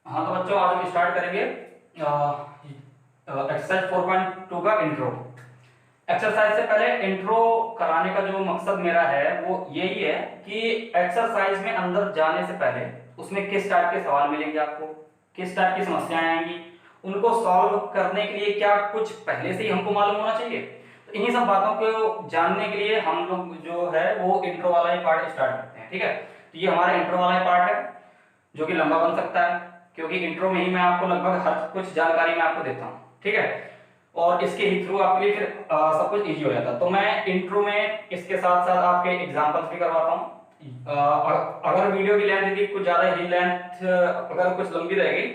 हाँ तो बच्चों, आज हम स्टार्ट करेंगे एक्सरसाइज 4.2 का इंट्रो। एक्सरसाइज से पहले इंट्रो कराने का जो मकसद मेरा है वो यही है कि एक्सरसाइज में अंदर जाने से पहले उसमें किस टाइप के सवाल मिलेंगे आपको, किस टाइप की समस्याएं आएंगी, उनको सॉल्व करने के लिए क्या कुछ पहले से ही हमको मालूम होना चाहिए। तो इन्हीं सब बातों को जानने के लिए हम लोग जो है वो इंट्रो वाला ही पार्ट स्टार्ट करते हैं। ठीक है, तो ये हमारा इंट्रो वाला ही पार्ट है जो कि लंबा बन सकता है, क्योंकि इंट्रो में ही मैं आपको लगभग हर कुछ जानकारी मैं आपको देता हूँ। ठीक है, और इसके ही थ्रू आपके लिए फिर सब कुछ इजी हो जाता है। तो मैं इंट्रो में इसके साथ साथ आपके एग्जांपल्स भी करवाता हूँ। अगर वीडियो की लेंथ यदि कुछ ज़्यादा ही लेंथ अगर कुछ लंबी रहेगी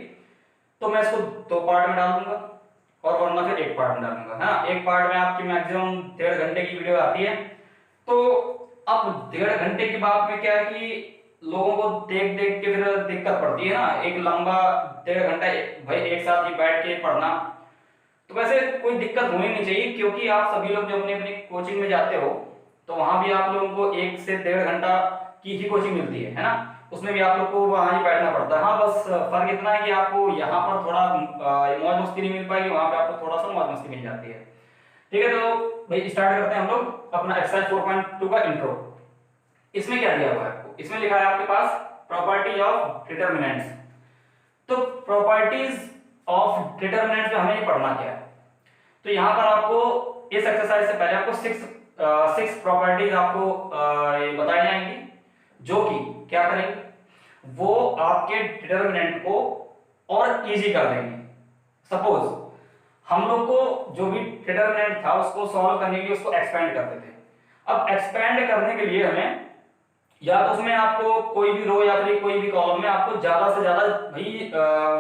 तो मैं इसको 2 पार्ट में डाल दूंगा, और वरना फिर 1 पार्ट में डालूंगा। है ना, 1 पार्ट में आपकी मैक्सिमम 1.5 घंटे की वीडियो आती है। तो अब 1.5 घंटे की बात में क्या है कि लोगों को देख देख के फिर दिक्कत पड़ती है ना, एक लंबा 1.5 घंटा भाई एक साथ ही बैठ के पढ़ना। तो वैसे कोई दिक्कत होनी नहीं चाहिए, क्योंकि आप सभी लोग जो अपनी अपनी कोचिंग में जाते हो तो वहां भी आप लोगों को 1 से 1.5 घंटा की ही कोचिंग मिलती है ना। उसमें भी आप लोग को वहां ही बैठना पड़ता है। हाँ, बस फर्क इतना है कि आपको यहाँ पर थोड़ा मौज मस्ती नहीं मिल पाएगी, वहां पे आपको थोड़ा सा मौज मस्ती मिल जाती है। ठीक है, तो भाई स्टार्ट करते हैं हम लोग अपना एक्सरसाइज 4.2 का इंट्रो। इसमें क्या दिया हुआ है आपको, इसमें लिखा है आपके पास प्रॉपर्टीज ऑफ डिटर्मिनेंट्स। तो प्रॉपर्टीज ऑफ डिटर्मिनेंट्स में हमें पढ़ना क्या है। तो यहां पर आपको इस एक्सरसाइज से पहले आपको सिक्स प्रॉपर्टीज आपको ये बताई जाएंगी, जो कि क्या करेंगे, वो आपके डिटर्मिनेंट को और इजी कर देंगे। सपोज हम लोग को जो भी डिटर्मिनेंट था उसको सॉल्व करने के लिए उसको एक्सपेंड करते थे। अब एक्सपेंड करने के लिए हमें या तो उसमें आपको कोई भी रो या फिर कोई भी कॉलम में आपको ज्यादा से ज्यादा भाई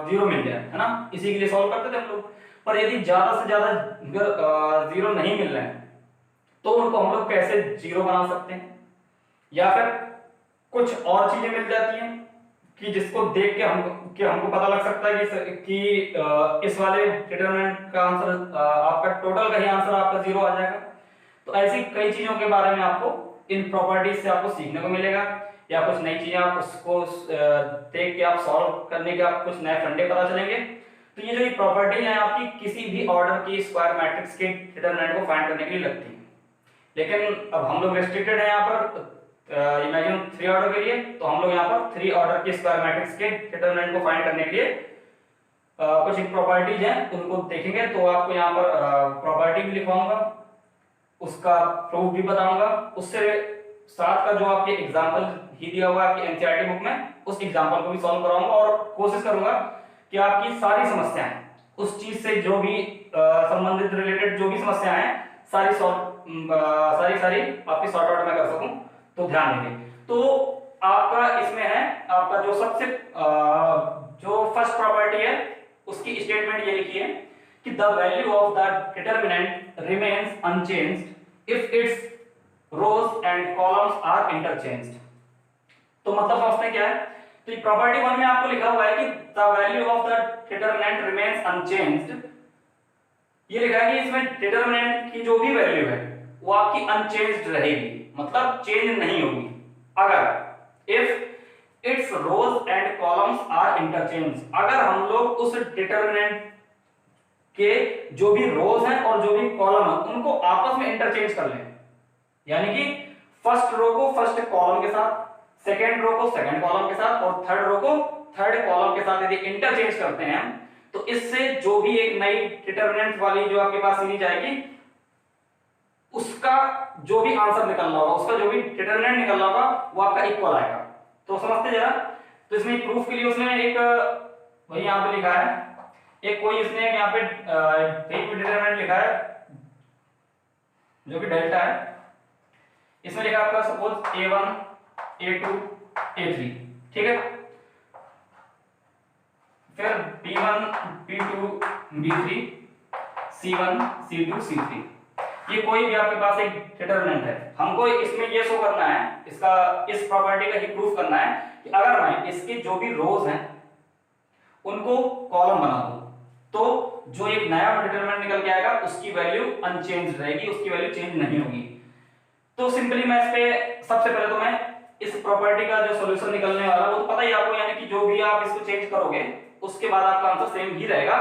जीरो मिल जाए, है ना, इसी के लिए सॉल्व करते थे हम लोग। पर यदि ज्यादा से ज्यादा जीरो नहीं मिल रहे हैं तो उनको हम लोग कैसे जीरो बना सकते हैं, या फिर कुछ और चीजें मिल जाती हैं कि जिसको देख के हमको पता लग सकता है कि इस वाले डिटरमिनेंट का आंसर आपका टोटल का ही आंसर आपका जीरो आ जाएगा। तो ऐसी कई चीजों के बारे में आपको इन प्रॉपर्टीज से आपको सीखने को मिलेगा, या कुछ नई चीजें आप उसको देख के आप सॉल्व करने के आप कुछ नए फंडे पता चलेंगे। तो ये जो प्रॉपर्टी है आपकी किसी भी ऑर्डर की स्क्वायर मैट्रिक्स के डिटरमिनेंट को फाइंड करने के लिए लगती है। लेकिन अब हम लोग रेस्ट्रिक्टेड है यहाँ पर इमेजिन 3 ऑर्डर के लिए, तो हम लोग यहाँ पर 3 ऑर्डर के स्क्वायर मैट्रिक्स के डिटरमिनेंट को फाइंड करने के लिए कुछ प्रॉपर्टीज हैं उनको देखेंगे। तो आपको यहाँ पर प्रॉपर्टी भी लिखवाऊंगा, उसका प्रूफ भी बताऊंगा, उससे साथ का जो आपके एग्जांपल ही दिया हुआ है आपकी एनसीईआरटी बुक में उस एग्जांपल को भी सॉल्व कराऊंगा, और कोशिश करूंगा कि आपकी सारी समस्याएं उस चीज से जो भी संबंधित रिलेटेड जो भी समस्याएं हैं सारी सारी आपकी सॉर्ट आउट मैं कर सकूं। तो ध्यान देंगे। तो आपका इसमें है आपका जो सबसे जो फर्स्ट प्रॉपर्टी है उसकी स्टेटमेंट ये लिखी है कि the value of the determinant remains unchanged if its rows and columns are interchanged. तो मतलब समझते हैं क्या है। तो ये प्रॉपर्टी 1 में आपको लिखा हुआ है कि the value of the determinant remains unchanged. ये लिखा है कि इसमें डिटर्मिनेंट की जो भी वैल्यू है वो आपकी अनचेंज्ड रहेगी, मतलब चेंज नहीं होगी अगर if its rows and columns are interchange. अगर हम लोग उस डिटर्मिनेंट के जो भी रोज हैं और जो भी कॉलम है उनको आपस में इंटरचेंज कर लें, यानी कि फर्स्ट रो को फर्स्ट कॉलम के साथ, सेकेंड रो को सेकेंड कॉलम के साथ और थर्ड रो को थर्ड कॉलम के साथ यदि इंटरचेंज करते हैं तो इससे जो भी एक नई डिटर्मिनेंट वाली जो आपके पास सीरीज आएगी उसका जो भी आंसर निकलना होगा, उसका जो भी डिटर्मिनेंट निकलना होगा वो आपका इक्वल आएगा। तो समझते जरा। तो इसमें प्रूफ के लिए उसने एक वही यहाँ पे लिखा है, एक कोई इसने यहाँ पे एक डिटर्मिनेंट लिखा है जो कि डेल्टा है। इसमें लिखा आपका सपोज a1 a2 a3, ठीक है। फिर b1 b2 b3 c1 c2 c3, ये कोई भी आपके पास एक डिटर्मिनेंट है। हमको इसमें ये शो करना है, इसका इस प्रॉपर्टी का ही प्रूफ करना है कि अगर मैं इसके जो भी रोज हैं उनको कॉलम बना दूं तो जो एक नया डिटरमिनेंट निकल के आएगा उसकी वैल्यू अनचेंज रहेगी, उसकी वैल्यू चेंज नहीं होगी। तो सिंपली मैं इस पे सबसे पहले तो मैं इस प्रॉपर्टी का जो सॉल्यूशन निकलने वाला वो तो पता ही आपको, यानी कि जो भी आप इसको चेंज करोगे उसके बाद आपका आंसर सेम ही रहेगा।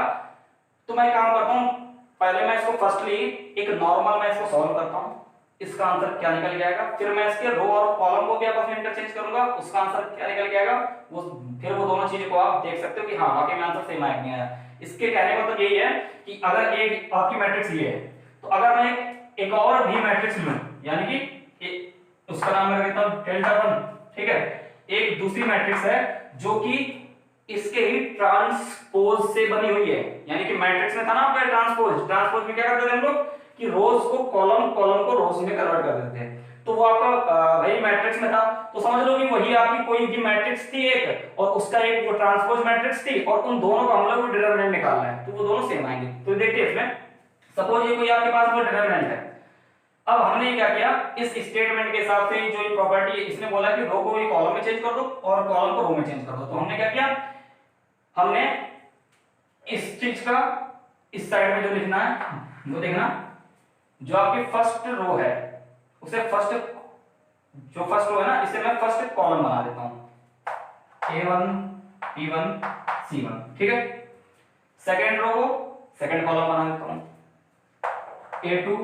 तो मैं काम करता हूं, पहले मैं इसको फर्स्टली एक नॉर्मल मैं इसको सॉल्व करता हूं, इसका आंसर क्या निकल के आएगा, फिर मैं इसके रो और कॉलम को भी आपस में इंटरचेंज करूंगा, उसका आंसर क्या निकल के आएगा, वो फिर वो दोनों चीजें को आप देख सकते हो कि हाँ वाकई में आंसर सेम आया नहीं आया। इसके कहने का मतलब यही है कि अगर एक आपकी मैट्रिक्स ये है, तो अगर मैं एक और भी मैट्रिक्स लूं, यानी कि उसका नाम मैं रखता हूं डेल्टा 1, ठीक है, एक दूसरी मैट्रिक्स है जो कि इसके ही ट्रांसपोज से बनी हुई है, यानी कि मैट्रिक्स में था ना आपका ट्रांसपोज, ट्रांसपोज में क्या करते थे हम लोग कि रोज को कॉलम, कॉलम को रोज में कन्वर्ट कर देते थे, तो वो आपका वही मैट्रिक्स में था, तो समझ लो कि वही आपकी कोई भी मैट्रिक्स थी एक, और उसका एक वो ट्रांसपोज मैट्रिक्स थी, और उन दोनों का हम लोग डिटरमिनेंट निकालना है, तो वो दोनों सेम आएंगे। तो देखिए इसमें सपोज ये कोई आपके पास वो डिटरमिनेंट है, अब हमने क्या किया, इस स्टेटमेंट के हिसाब से जो ये प्रॉपर्टी है, इसने बोला कि रो को भी कॉलम में चेंज कर दो और कॉलम को रो में चेंज कर दो, तो हमने क्या किया, हमने इस चीज का इस साइड में जो लिखना है वो देखना, जो आपकी फर्स्ट रो है उसे फर्स्ट, जो फर्स्ट रो है ना इसे मैं फर्स्ट कॉलम बना देता हूं, A1 P1 C1, ठीक है। सेकंड रो को सेकंड कॉलम बना देता हूं, A2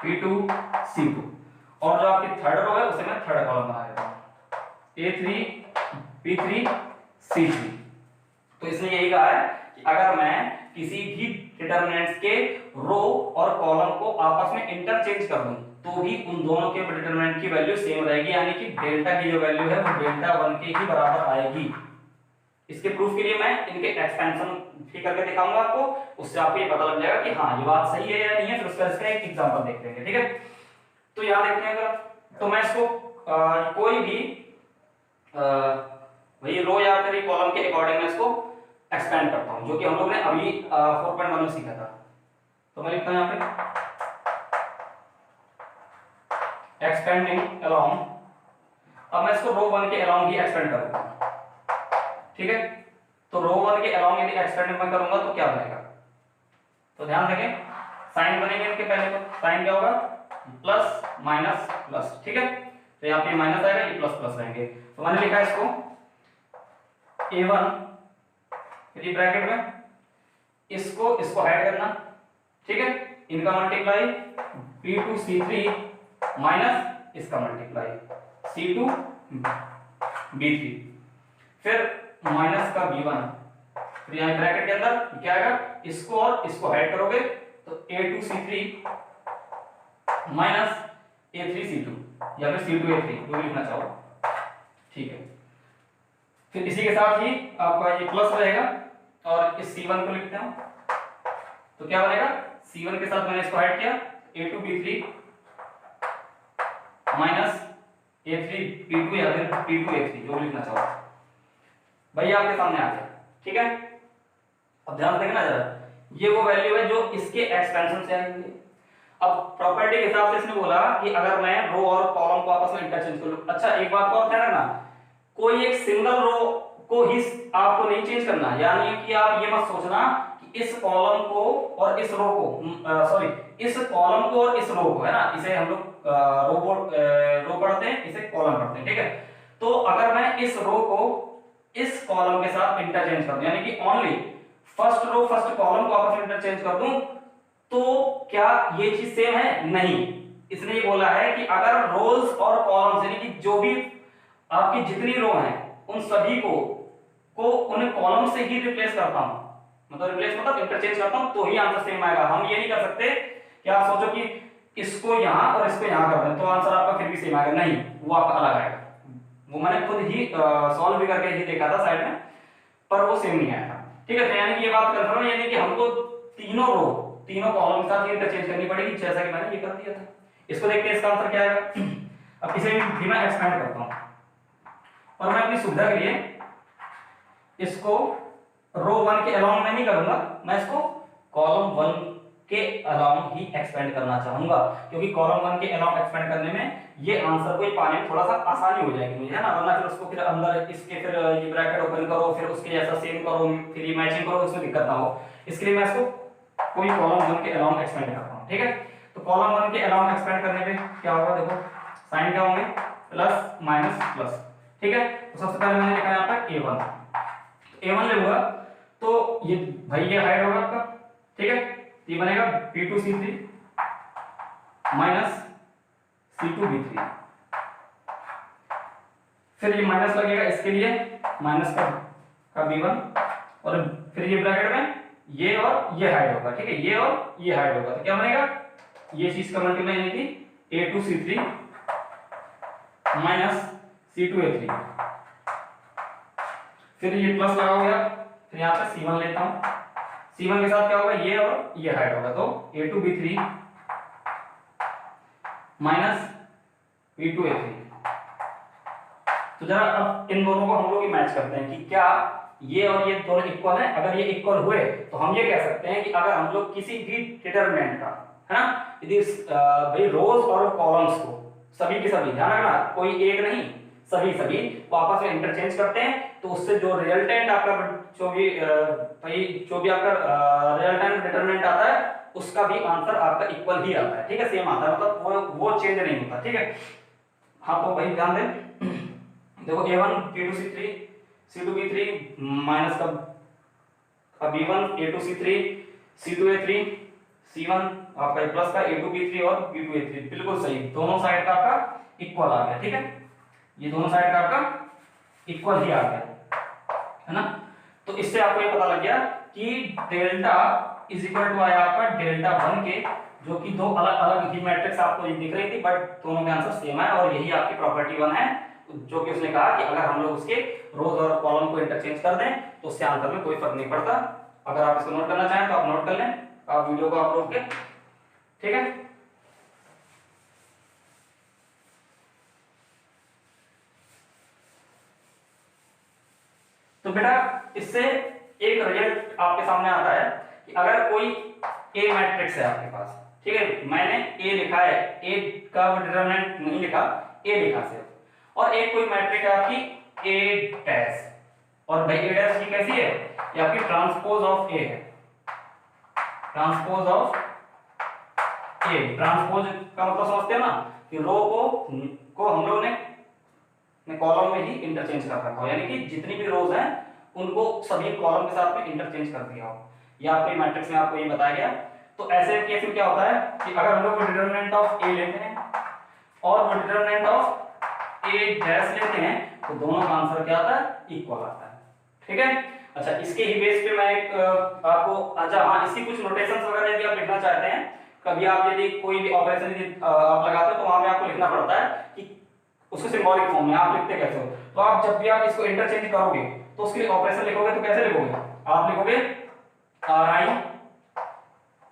P2 C2, और जो आपकी थर्ड रो है उसे मैं थर्ड कॉलम बना देता हूं, A3 P3 C3। तो इसने यही कहा है कि अगर मैं किसी भी डिटरमिनेंट्स के रो और कॉलम को आपस में इंटरचेंज कर दूं तो भी उन दोनों के डिटरमिनेंट की वैल्यू सेम रहेगी, यानी कि डेल्टा की जो वैल्यू है वो डेल्टा 1 के ही बराबर आएगी। इसके प्रूफ के लिए मैं इनके एक्सपेंशन भी करके दिखाऊंगा आपको, उससे आपको ये पता लग जाएगा कि हाँ ये बात सही है या नहीं है, फिर उसका इसका एक एग्जांपल देखते हैं, ठीक है। तो यहां देखते हैं अगर, तो मैं इसको कोई भी वही रो या फिर कॉलम के अकॉर्डिंग मैं इसको एक्सपेंड करता हूं, जो कि हम लोग ने अभी 4.1 में सीखा था। तो मैं लिखता हूं यहां पे एक्सपेंडिंग अलोंग, अब मैं इसको रो 1 के अलोंग ही एक्सपेंड करूंगा, ठीक है। तो रो 1 के अलोंग यदि एक्सपेंड मैं करूंगा तो क्या बनेगा, तो ध्यान रखें साइन बनेंगे इनके, पहले तो साइन क्या होगा प्लस माइनस प्लस, ठीक है। तो यहां पे माइनस आएगा, ये प्लस प्लस रहेंगे, तो मैंने लिखा इसको A1 यदि ब्रैकेट में इसको हाइड करना, ठीक है, इनका मल्टीप्लाई P2 C3 माइनस इसका मल्टीप्लाई C2 B3, फिर माइनस का B1, फिर यहां ब्रैकेट के अंदर क्या आएगा, इसको और इसको हाइड करोगे तो A2 C3 minus A3 C2 या फिर C2 A3 जो भी लिखना चाहो, ठीक है। फिर इसी के साथ ही आपका ये प्लस रहेगा और इस C1 को लिखते हैं, तो क्या बनेगा, C1 के साथ मैंने इसको ऐड किया A2 B3 minus A3 P2 या फिर P2 A3 जो लिखना चाहो, भाई आपके सामने आ गया, ठीक है। अब ध्यान देना जरा, ये वो वैल्यू है जो इसके एक्सपेंशन से आई हुई है। अब प्रॉपर्टी के हिसाब से इसने बोला कि अगर मैं रो और कॉलम को आपस में इंटरचेंज कर लूं, अच्छा एक बात को और ध्यान रखना, कोई एक सिंगल रो को ही आपको नहीं चेंज करना, यानी कि आप ये मत सोचना कि इस कॉलम को और इस रो को, सॉरी इस कॉलम को और इस रो को, है ना, इसे हम लोग रो पढ़ते हैं, इसे कॉलम पढ़ते हैं, ठीक है। तो अगर मैं इस रो को इस कॉलम के साथ इंटरचेंज कर दूं, यानी कि only first row first column को आपस में इंटरचेंज कर दूं, तो क्या ये चीज सेम है, नहीं। इसने ये बोला है कि अगर रोज और कॉलम्स यानी कि जो भी आपकी जितनी रो हैं उन सभी को उन कॉलम से ही रिप्लेस करता हूं, मतलब रिप्लेस मतलब इंटरचेंज करता हूं, तो ही आंसर सेम आएगा। हम ये नहीं कर सकते कि आप सोचो कि इसको यहां और इसको यहां कर दें तो आंसर आपका फिर भी सेम आएगा, नहीं, वो आपका अलग आएगा। वो मैंने खुद ही सॉल्व भी करके ही देखा था साइड में, पर वो सेम नहीं आया था, ठीक है। तो यानी कि ये बात कंफर्म है, यानी कि हमको तीनों रो तीनों कॉलम के साथ इंटरचेंज करनी पड़ेगी, जैसा कि मैंने ये कर दिया था। इसको देखते हैं इसका आंसर क्या आएगा। अब इसे भी मैं एक्सपेंड करता हूं, और मैं अपनी सुविधा के लिए इसको रो 1 के अलोंग में नहीं करूंगा, मैं इसको कॉलम 1 के अलोंग ही एक्सपेंड करना चाहूंगा, क्योंकि कॉलम 1 के अलोंग एक्सपेंड करने में ये आंसर को पाने में थोड़ा सा आसानी हो जाएगी मुझे, है ना, वरना फिर उसको फिर अंदर इसके फिर ये ब्रैकेट ओपन करो, फिर उसके जैसा सेम करो, फिर ये मैचिंग करो, उसमें दिक्कत ना हो। इसके लिए मैं इसको कोई कॉलम 1 के अलोंग एक्सपेंड करता हूं, ठीक है। तो कॉलम 1 के अलोंग एक्सपेंड करने पे क्या होगा, देखो साइन क्या होंगे, प्लस माइनस प्लस, ठीक है। तो सबसे पहले मैंने लिखा यहाँ पर A1, A1 लूंगा तो ये भाई ये हाइट होगा आपका, ठीक है, ये बनेगा B2C3 माइनस C2B3, फिर ये माइनस लगेगा इसके लिए, माइनस का B1, और फिर ये ब्रैकेट में ये और ये हाइट होगा, ठीक है, ये और ये हाइट होगा, तो क्या बनेगा, ये चीज का मल्टीप्लाई यानी कि A2C3 माइनस C2A3, फिर ये प्लस लगा हो गया, फिर यहाँ पे C1 लेता हूं, C1 के साथ क्या होगा, ये और ये हाइट होगा, तो A2B3 माइनस B2A3। तो जरा अब इन दोनों को हम लोग मैच करते हैं कि क्या ये और ये दोनों इक्वल हैं। अगर ये इक्वल हुए तो हम ये कह सकते हैं कि अगर हम लोग किसी भी डिटरमिनेंट का, है ना, यदि भाई रोज और कॉलम्स को सभी के सभी, ध्यान रखना कोई एक नहीं, सभी को आपस में इंटरचेंज करते हैं, तो उससे जो रिजल्टेंट आपका जो भी आपका रिजल्टेंट डिटरमिनेंट आता है उसका भी आंसर आपका इक्वल ही आता है, ठीक है, सेम आता है, मतलब वो चेंज नहीं होता, ठीक है। हाँ तो भाई ध्यान दें, देखो A1 B2C3 C2B3 माइनस का B1 A2C3 C2A3 C1 आपका प्लस का A2B3 और B2A3, बिल्कुल सही, दोनों साइड का आपका इक्वल आ गया, ठीक है, ये दोनों साइड का आपका इक्वल ही आ गया, है ना। तो इससे आपको ये पता लग गया कि डेल्टा इज इक्वल टू आया आपका डेल्टा 1 के, जो कि दो अलग अलग ही मैट्रिक्स आपको दिख रही थी, बट दोनों के आंसर सेम है, और यही आपकी प्रॉपर्टी 1 है, जो कि उसने कहा कि अगर हम लोग उसके रोज और कॉलम को इंटरचेंज कर दें तो उससे आंसर में कोई फर्क नहीं पड़ता। अगर आप इसको नोट करना चाहें तो आप नोट कर लें, आप वीडियो को आप रोक के, ठीक है। तो बेटा इससे एक रिजल्ट आपके सामने आता है कि अगर कोई ए मैट्रिक्स है आपके पास, ठीक है, मैंने ए लिखा है, ए का डिटरमिनेंट नहीं लिखा, ए लिखा सिर्फ, और एक कोई मैट्रिक्स है आपकी ए डैश, और भाई ए डैश ये कैसी है, ये आपकी ट्रांसपोज ऑफ ए है, ट्रांसपोज ऑफ ए। ट्रांसपोज का मतलब समझते हो ना कि रो को हम लोग ने कॉलम में ही इंटरचेंज कर रखा हो, यानी कि जितनी भी रोज हैं उनको सभी कॉलम के साथ में इंटरचेंज कर दिया हो, ये आपके मैट्रिक्स में आपको ये बताया गया। तो ऐसे केस में क्या होता है कि अगर हम लोग डिटरमिनेंट ऑफ ए लेते हैं और वो डिटरमिनेंट ऑफ ए डैश लेते हैं तो दोनों का आंसर क्या आता है, इक्वल आता है, ठीक है। अच्छा, इसके ही बेस पे मैं एक आपको, अच्छा हाँ, इसकी कुछ नोटेशंस वगैरह यदि आप लिखना चाहते हैं, कभी आप यदि कोई भी ऑपरेशन यदि आप लगाते हो तो वहां पे आपको लिखना पड़ता है कि उसको सिंबॉलिक फॉर्म में आप लिखते कैसे हो। तो आप जब भी आप इसको इंटरचेंज करोगे तो उसके लिए ऑपरेशन लिखोगे तो कैसे लिखोगे, आप लिखोगे ri,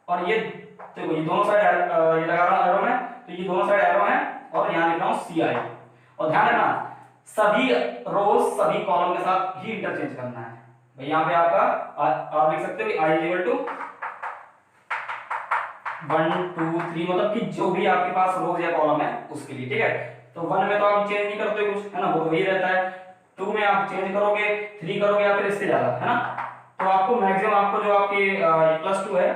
और ये देखो ये दोनों साइड ये लगा रहा हूं एरो में, तो ये दोनों साइड एरो है, और यहां लिख रहा हूं ci, और ध्यान रखना सभी रोज सभी कॉलम के साथ ही इंटरचेंज करना है। भाई यहां पे आपका आप लिख सकते हो कि i इक्वल टू 1 2 3, मतलब कि जो भी आपके पास रोज या कॉलम है उसके लिए, ठीक है। तो 1 में तो आप चेंज नहीं करते कुछ, है ना, वो वही रहता है, 2 में आप चेंज करोगे, 3 करोगे या फिर इससे ज्यादा, है ना। तो आपको मैक्सिमम आपको जो आपकी +2 है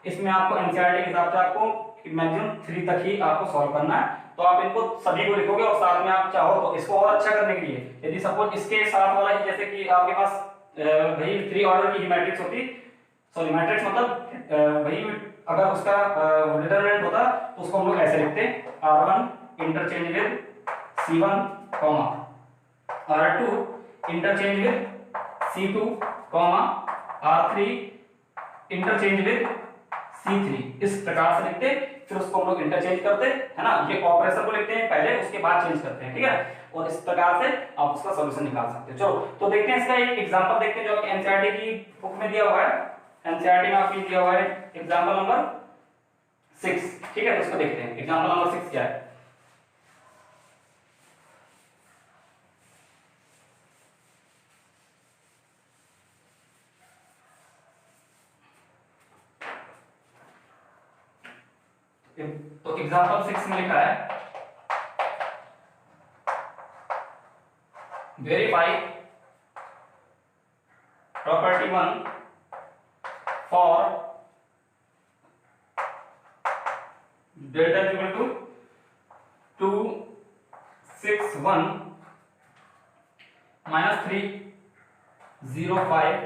इसमें आपको एनसीईआरटी के हिसाब से आपको मैक्सिमम 3 तक ही आपको सॉल्व करना है। तो आप इनको सभी को लिखोगे, और साथ में आप चाहो तो इसको और अच्छा करने के लिए यदि सपोज इसके साथ वाला ही, जैसे कि आपके पास भाई 3 ऑर्डर की मैट्रिक्स होती, सॉरी मैट्रिक्स मतलब भाई अगर उसका डिटरमिनेंट होता तो उसको हम लोग ऐसे लिखते R1 interchange with C1 comma R2 interchange with C2 comma R3 interchange with C3, इस प्रकार से लिखते, फिर उसको हम लोग इंटरचेंज करते, है ना, ये ऑपरेशन को लिखते हैं पहले, उसके बाद चेंज करते हैं, ठीक है, और इस प्रकार से आप उसका सॉल्यूशन निकाल सकते हो। चलो तो देखते हैं इसका एक एग्जांपल देखते हैं जो आपकी एनसीईआरटी की बुक में दिया हुआ है, एनसीईआरटी में आपको दिया हुआ है एग्जांपल नंबर 6, ठीक है, तो इसको देखते हैं एग्जांपल नंबर 6 क्या है। तो एग्जांपल 6 में लिखा है verify property 1 for delta equal to 2 6 1 -3 0 5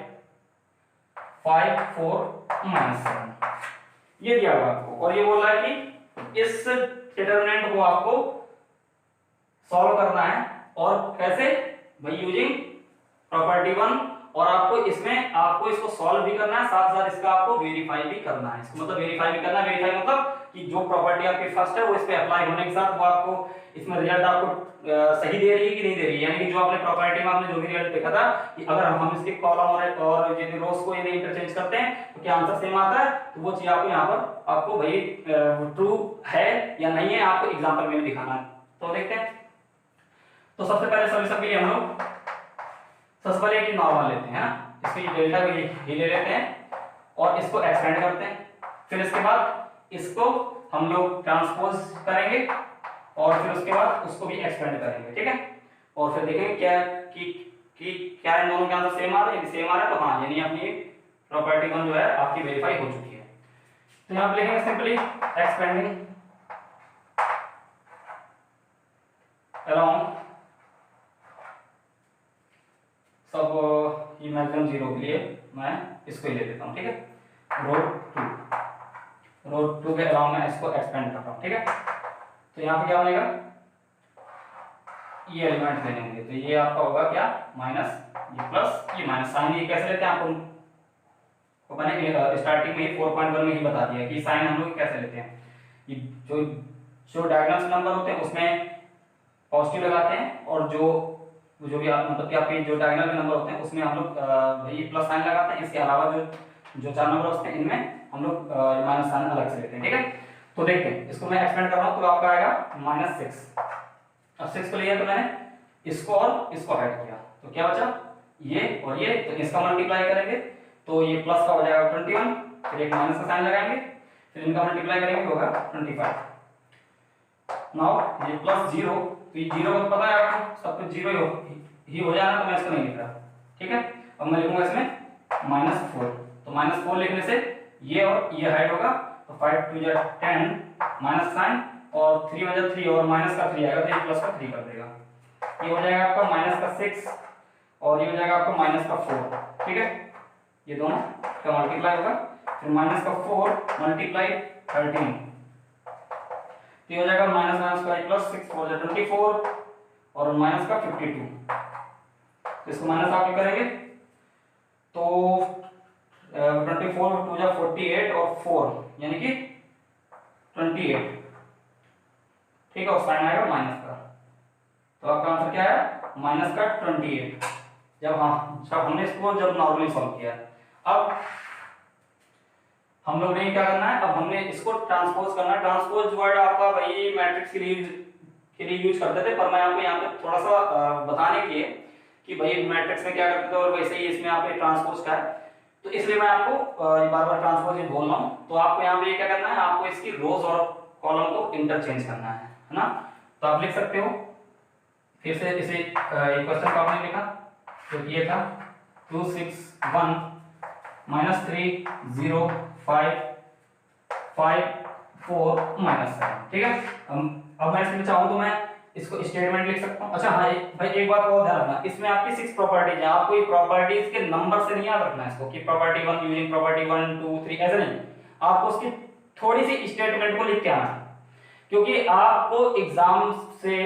5 4 -7 ये दिया हुआ आपको, और ये बोल रहा है कि इस डिटरमिनेंट को आपको सॉल्व करना है। और कैसे भाई, यूजिंग प्रॉपर्टी 1, और आपको इसको सॉल्व भी करना है, साथ साथ इसका आपको वेरीफाई भी करना है। इसको मतलब वेरीफाई भी करना है। वेरीफाई मतलब कि जो प्रॉपर्टी आपकी फर्स्ट है वो इस पे अप्लाई होने के साथ वो आपको इसमें रिजल्ट आपको सही दे रही है कि नहीं दे रही है। यानी कि जो आपने प्रॉपर्टी में आपने जो भी रिजल्ट देखा था कि अगर हम इसके कॉलम और यदि रोज को यदि इंटरचेंज करते हैं तो क्या आंसर सेम आता है, तो वो चीज आपको यहाँ पर आपको भाई ट्रू है या नहीं है आपको एग्जांपल में दिखाना है। तो देखते हैं। तो सबसे पहले सॉल्यूशन के लिए हम लोग सबसे पहले एक नॉर्मल लेते हैं ना, इसकी डेल्टा भी ले लेते हैं और इसको एक्सपेंड करते हैं। फिर इसके बाद इसको हम लोग ट्रांसपोज करेंगे और फिर उसके बाद उसको भी एक्सपेंड करेंगे, ठीक है। और फिर देखेंगे क्या कि क्या इन दोनों के आंसर सेम आ रहे हैं। यदि सेम आ रहा है तो हाँ, यानी अपनी प्रॉपर्टी 1 जो है आपकी वेरीफाई हो चुकी है। तो यहाँ पे लिखेंगे सिंपली एक्सपेंडिंग अराउंड सब ये मैक्सिमम 0 के लिए मैं इसको ही ले लेता हूँ, ठीक है। रो 2 के अराउंड मैं इसको एक्सपेंड कर रहा हूँ, ठीक है। तो यहाँ पे क्या बनेगा, ये एलिमेंट लेने होंगे, तो ये आपका होगा क्या, माइनस ये प्लस ये माइनस। साइन ये कैसे लेते हैं आपको मैंने स्टार्टिंग में ही 4.1 में ही बता दिया कि साइन हम लोग कैसे लेते हैं। ये जो डायगोनल नंबर होते हैं उसमें पॉजिटिव लगाते हैं, और जो भी मतलब कि आपके जो डायगोनल नंबर होते हैं उसमें हम लोग ये प्लस साइन लगाते हैं। इसके अलावा जो 4 नंबर होते हैं इनमें हम लोग माइनस साइन अलग से लेते हैं, ठीक है। तो देखते हैं, इसको मैं एक्सपेंड कर रहा हूँ तो आपका आएगा -6। अब 6 को लिया तो मैंने इसको और इसको ऐड किया तो क्या बचा, ये और ये, तो इसका मल्टीप्लाई करेंगे तो ये प्लस का हो जाएगा 21, फिर एक माइनस का साइन लगाएंगे, फिर इनका मल्टीप्लाई करेंगे होगा 25। नाउ ये प्लस 0, तो ये 0 का तो पता है आपको, सब कुछ 0 ही हो जाना, तो मैं इसको नहीं लिख रहा, ठीक है। अब मैं लिखूंगा इसमें -4, तो -4 लिखने से ये और ये हाइड होगा, तो 5 2 जा 10 माइनस साइन और 3 में जा 3 और माइनस का 3 आएगा तो ये प्लस का 3 कर देगा। ये हो जाएगा आपका -6 और ये हो जाएगा आपका -4, ठीक है। ये दोनों का मल्टीप्लाई होगा, फिर -4 मल्टीप्लाई 13, तो ये हो जाएगा -5 प्लस 6 4 जा 24 और माइनस का 52। तो इसको माइनस आप करेंगे तो 24 2 जा 48 और 4 यानी कि 28, ठीक है। और साइन आएगा माइनस का, तो आपका आंसर क्या है, माइनस का 28। जब हमने इसको नॉर्मली सॉल्व किया। अब हम लोग ने क्या करना है, अब हमने इसको ट्रांसपोज करना है। ट्रांसपोज वर्ड आपका वही मैट्रिक्स के लिए यूज करते थे, पर मैं आपको यहाँ पे थोड़ा सा बताने के लिए कि भाई मैट्रिक्स में क्या करते थे और वैसे ही इसमें आपने ट्रांसपोज का है, तो इसलिए मैं आपको बार बार ट्रांसपोज बोल रहा हूँ। तो आपको यहाँ पे क्या करना है, आपको इसकी रोज और कॉलम को इंटरचेंज करना है ना। तो आप लिख सकते हो फिर से इसे क्वेश्चन को आपने लिखा तो ये था 2 6 1 -3 0 5 5 4 -7, ठीक है। अब मैं इसमें चाहूँ तो मैं इसको स्टेटमेंट लिख सकता हूँ। अच्छा हाँ भाई, एक बात और ध्यान रखना, इसमें आपकी 6 प्रॉपर्टीज है, आपको ये प्रॉपर्टीज के नंबर से नहीं याद रखना है इसको कि प्रॉपर्टी 1 यूजिंग प्रॉपर्टी 1 2 3 ऐसे नहीं, आपको उसकी थोड़ी सी स्टेटमेंट को लिख के आना, क्योंकि आपको एग्जाम से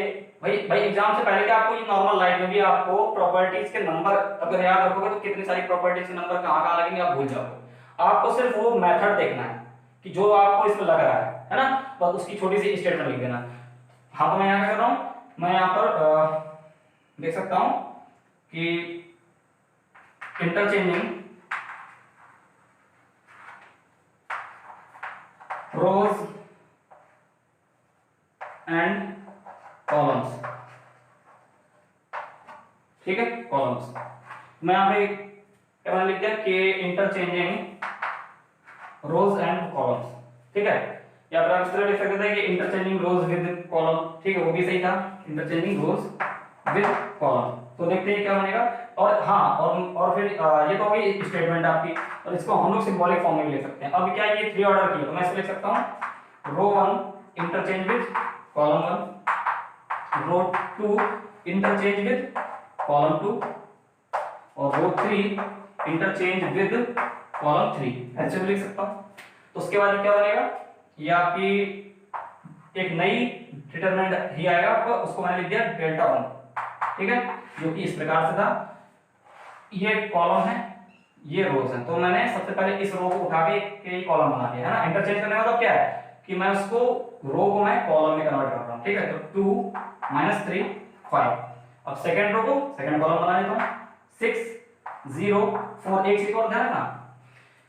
भाई एग्जाम से पहले क्या आपको ये नॉर्मल लाइफ में भी आपको प्रॉपर्टीज के नंबर अगर याद रखोगे तो कितनी सारी प्रॉपर्टीज के नंबर कहाँ लगेंगे आप भूल जाओगे। आपको सिर्फ वो मेथड देखना है कि जो आपको इसमें लग रहा है ना, बस उसकी छोटी सी स्टेटमेंट लिख देना। हाँ तो मैं यहाँ क्या कर रहा हूँ, मैं यहाँ पर देख सकता हूँ कि इंटरचेंजिंग रोज एंड कॉलम्स, ठीक है, कॉलम्स। मैं यहाँ पे क्या मैंने लिख दिया कि इंटरचेंजिंग रोज एंड कॉलम्स, ठीक है। या फिर आप इस तरह लिख सकते थे कि इंटरचेंजिंग रोज विद कॉलम, ठीक है, वो भी सही था, इंटरचेंजिंग रोज विद कॉलम। तो देखते हैं क्या बनेगा। और हाँ और फिर ये तो होगी स्टेटमेंट आपकी, और इसको हम लोग सिंबॉलिक फॉर्म में भी ले सकते हैं। अब क्या ये 3 ऑर्डर की है तो मैं इसको लिख सकता हूँ row 1 interchange with column 1, row 2 interchange with column 2 और रो 3 इंटरचेंज विद कॉलम 3, ऐसे भी लिख सकता हूं। तो उसके बाद क्या बनेगा, ये आपकी एक नई डिटरमिनेंट ही आएगा आपका, उसको मैंने लिख दिया डेल्टा 1, ठीक है, जो कि इस प्रकार से था। ये कॉलम है, ये रोज है, तो मैंने सबसे पहले इस रो को उठा के कॉलम बना दिया है ना। इंटरचेंज करने का मतलब क्या है कि मैं उसको रो को मैं कॉलम में कन्वर्ट कर रहा हूं, ठीक है। तो 2 - 3 5। अब सेकंड रो को सेकंड कॉलम बना लेता हूं, 6 0 4। एक चीज और ध्यान रखना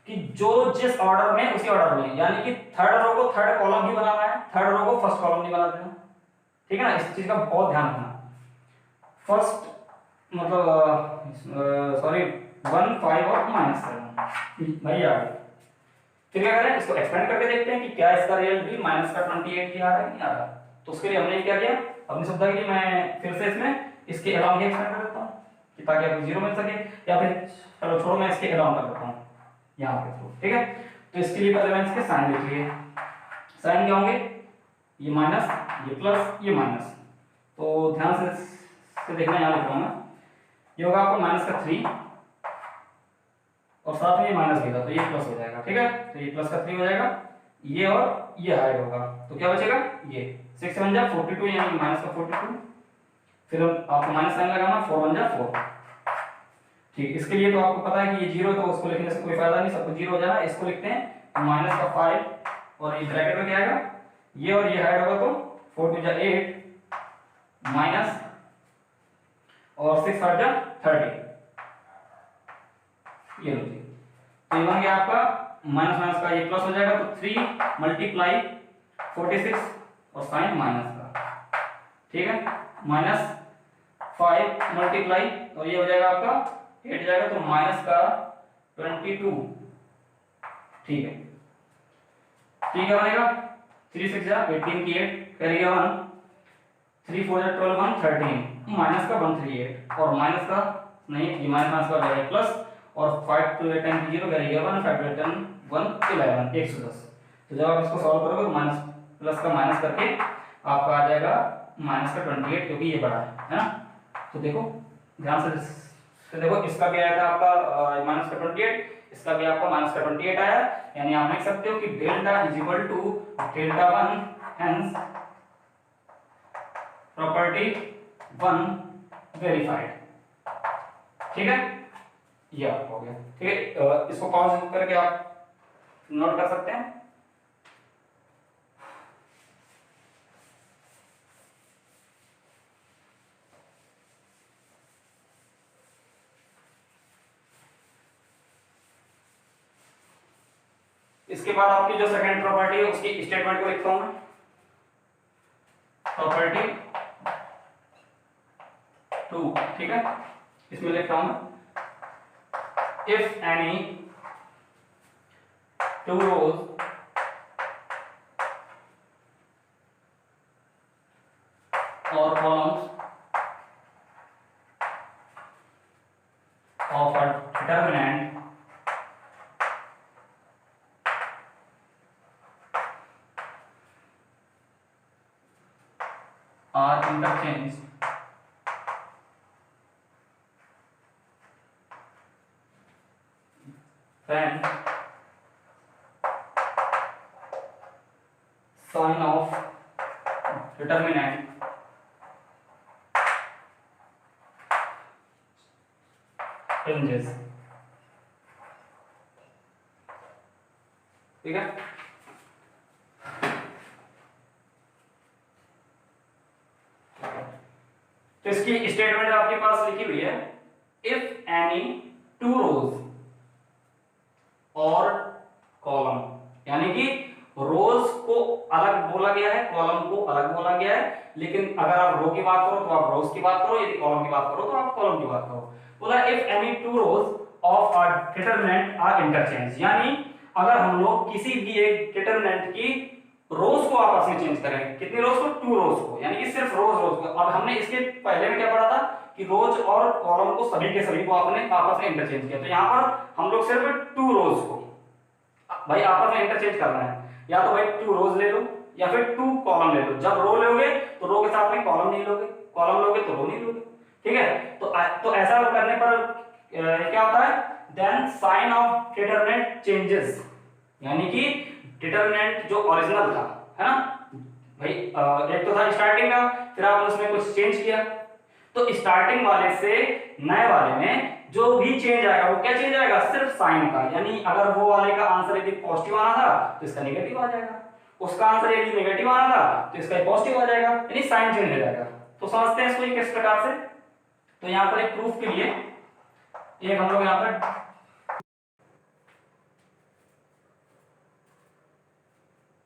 कि जो जिस ऑर्डर में उसी ऑर्डर में, यानी कि थर्ड रो को थर्ड कॉलम ही बनाना है, थर्ड रो को फर्स्ट कॉलम नहीं बना देना, ठीक है ना। इस चीज का बहुत ध्यान रखना। फर्स्ट मतलब सॉरी 1 5 और -7 भाई आ गया। फिर क्या करें, इसको एक्सपेंड करके देखते हैं कि क्या इसका रियल भी -28 ही आ रहा है कि नहीं आ रहा। तो उसके लिए हमने क्या किया, अपनी सुविधा के लिए मैं फिर से इसमें इसके अलाउंग ही एक्सपेंड कर देता हूं कि ताकि आपको 0 मिल सके, या फिर चलो छोड़ो मैं इसके अलाउंग कर देता हूं यहां पे थ्रू, ठीक है। तो इसके लिए पहले मैं इसके साइन लिख लिए। साइन क्या होंगे, ये माइनस, ये प्लस, ये माइनस। तो ध्यान से देखना, यहां लिख रहा हूं मैं। ये होगा आपको -3 और साथ में ये माइनस भी था, तो ये प्लस हो जाएगा, ठीक है। तो ये +3 हो जाएगा, ये और ये हाइड होगा, तो क्या बचेगा, ये 6 7 जा 42, यानी -42। फिर आपको माइनस साइन लगाना, 4 1 जा 4, ठीक। इसके लिए तो आपको पता है कि ये 0, तो उसको लिखने से कोई फायदा नहीं, सब कुछ 0 हो जाना। इसको लिखते हैं -5 और ये ब्रैकेट में क्या आएगा, ये और ये हाइड होगा, तो 4 2 जा 8 माइनस और 6 8 जा 30, ये लो जी। तो ये बन गया आपका माइनस माइनस का ये प्लस हो जाएगा, तो 3 × 46 और साइन माइनस का, ठीक है, -5 मल्टीप्लाई और ये हो जाएगा आपका 8 जाएगा, तो माइनस का 22, ठीक है। ठीक है, बनेगा 3 6 जा 18 की 8 करेगा 1, 3 4 जा 12 1 13 माइनस का 138 और माइनस का नहीं, ये माइनस का हो जाएगा प्लस, और 5 2 8 10 0 करेगा 1, 5 2 8 10 1 11 110। तो जब आप इसको सॉल्व करोगे तो माइनस प्लस का माइनस करके आपका आ जाएगा -28, क्योंकि ये बड़ा है ना। तो देखो ध्यान से देखो, इसका भी आया था आपका -28, इसका भी आपका -28 आया, यानी आप लिख सकते हो कि delta is equal to delta 1, hence property 1 verified, ठीक है। ये आपको हो गया, ठीक है। इसको पॉज करके आप नोट कर सकते हैं। इसके बाद आपकी जो सेकंड प्रॉपर्टी है उसकी स्टेटमेंट को लिखता हूं मैं। प्रॉपर्टी 2, ठीक है, इसमें लिखता हूं मैं, if any two rows or columns of a determinant are interchanged, then sign of determinant changes, ठीक है। तो इसकी स्टेटमेंट आपके पास लिखी हुई है, इफ एनी टू रोज और कॉलम, यानी कि रोज को अलग बोला गया है, कॉलम को अलग बोला गया है, लेकिन अगर आप रो की बात करो तो आप रोज की बात करो, यदि कॉलम की बात करो तो आप कॉलम की बात करो। बोला if any two rows of a determinant are interchange, यानी अगर हम लोग किसी भी एक डिटरमिनेंट की रोज को आपस में चेंज करें, कितनी रोज को, 2 रोज को, यानी कि सिर्फ रोज को। अब हमने इसके पहले में क्या पढ़ा था कि रोज और कॉलम को सभी के सभी को आपने आपस में इंटरचेंज किया, तो यहाँ पर हम लोग सिर्फ 2 रोज को भाई आपस में इंटरचेंज करना है, या तो भाई 2 रोज ले लो या फिर 2 कॉलम ले लो। जब रो लोगे तो रो के साथ में कॉलम नहीं लोगे, कॉलम लोगे तो रो नहीं लोगे, ठीक है। तो ऐसा करने पर क्या होता है, then sign of determinant changes, यानी कि डिटरमिनेंट जो ओरिजिनल था, है ना भाई, एक तो था स्टार्टिंग का, फिर आपने उसमें कुछ चेंज किया, तो स्टार्टिंग वाले से नए वाले में जो भी चेंज आएगा वो क्या चेंज आएगा, सिर्फ साइन का, यानी अगर वो वाले का आंसर यदि पॉजिटिव आना था तो इसका नेगेटिव आ जाएगा, उसका आंसर यदि नेगेटिव आना था तो इसका पॉजिटिव आ जाएगा, यानी साइन चेंज हो जाएगा। तो समझते हैं इसको किस प्रकार से। तो यहाँ पर एक प्रूफ के लिए एक हम लोग यहाँ पर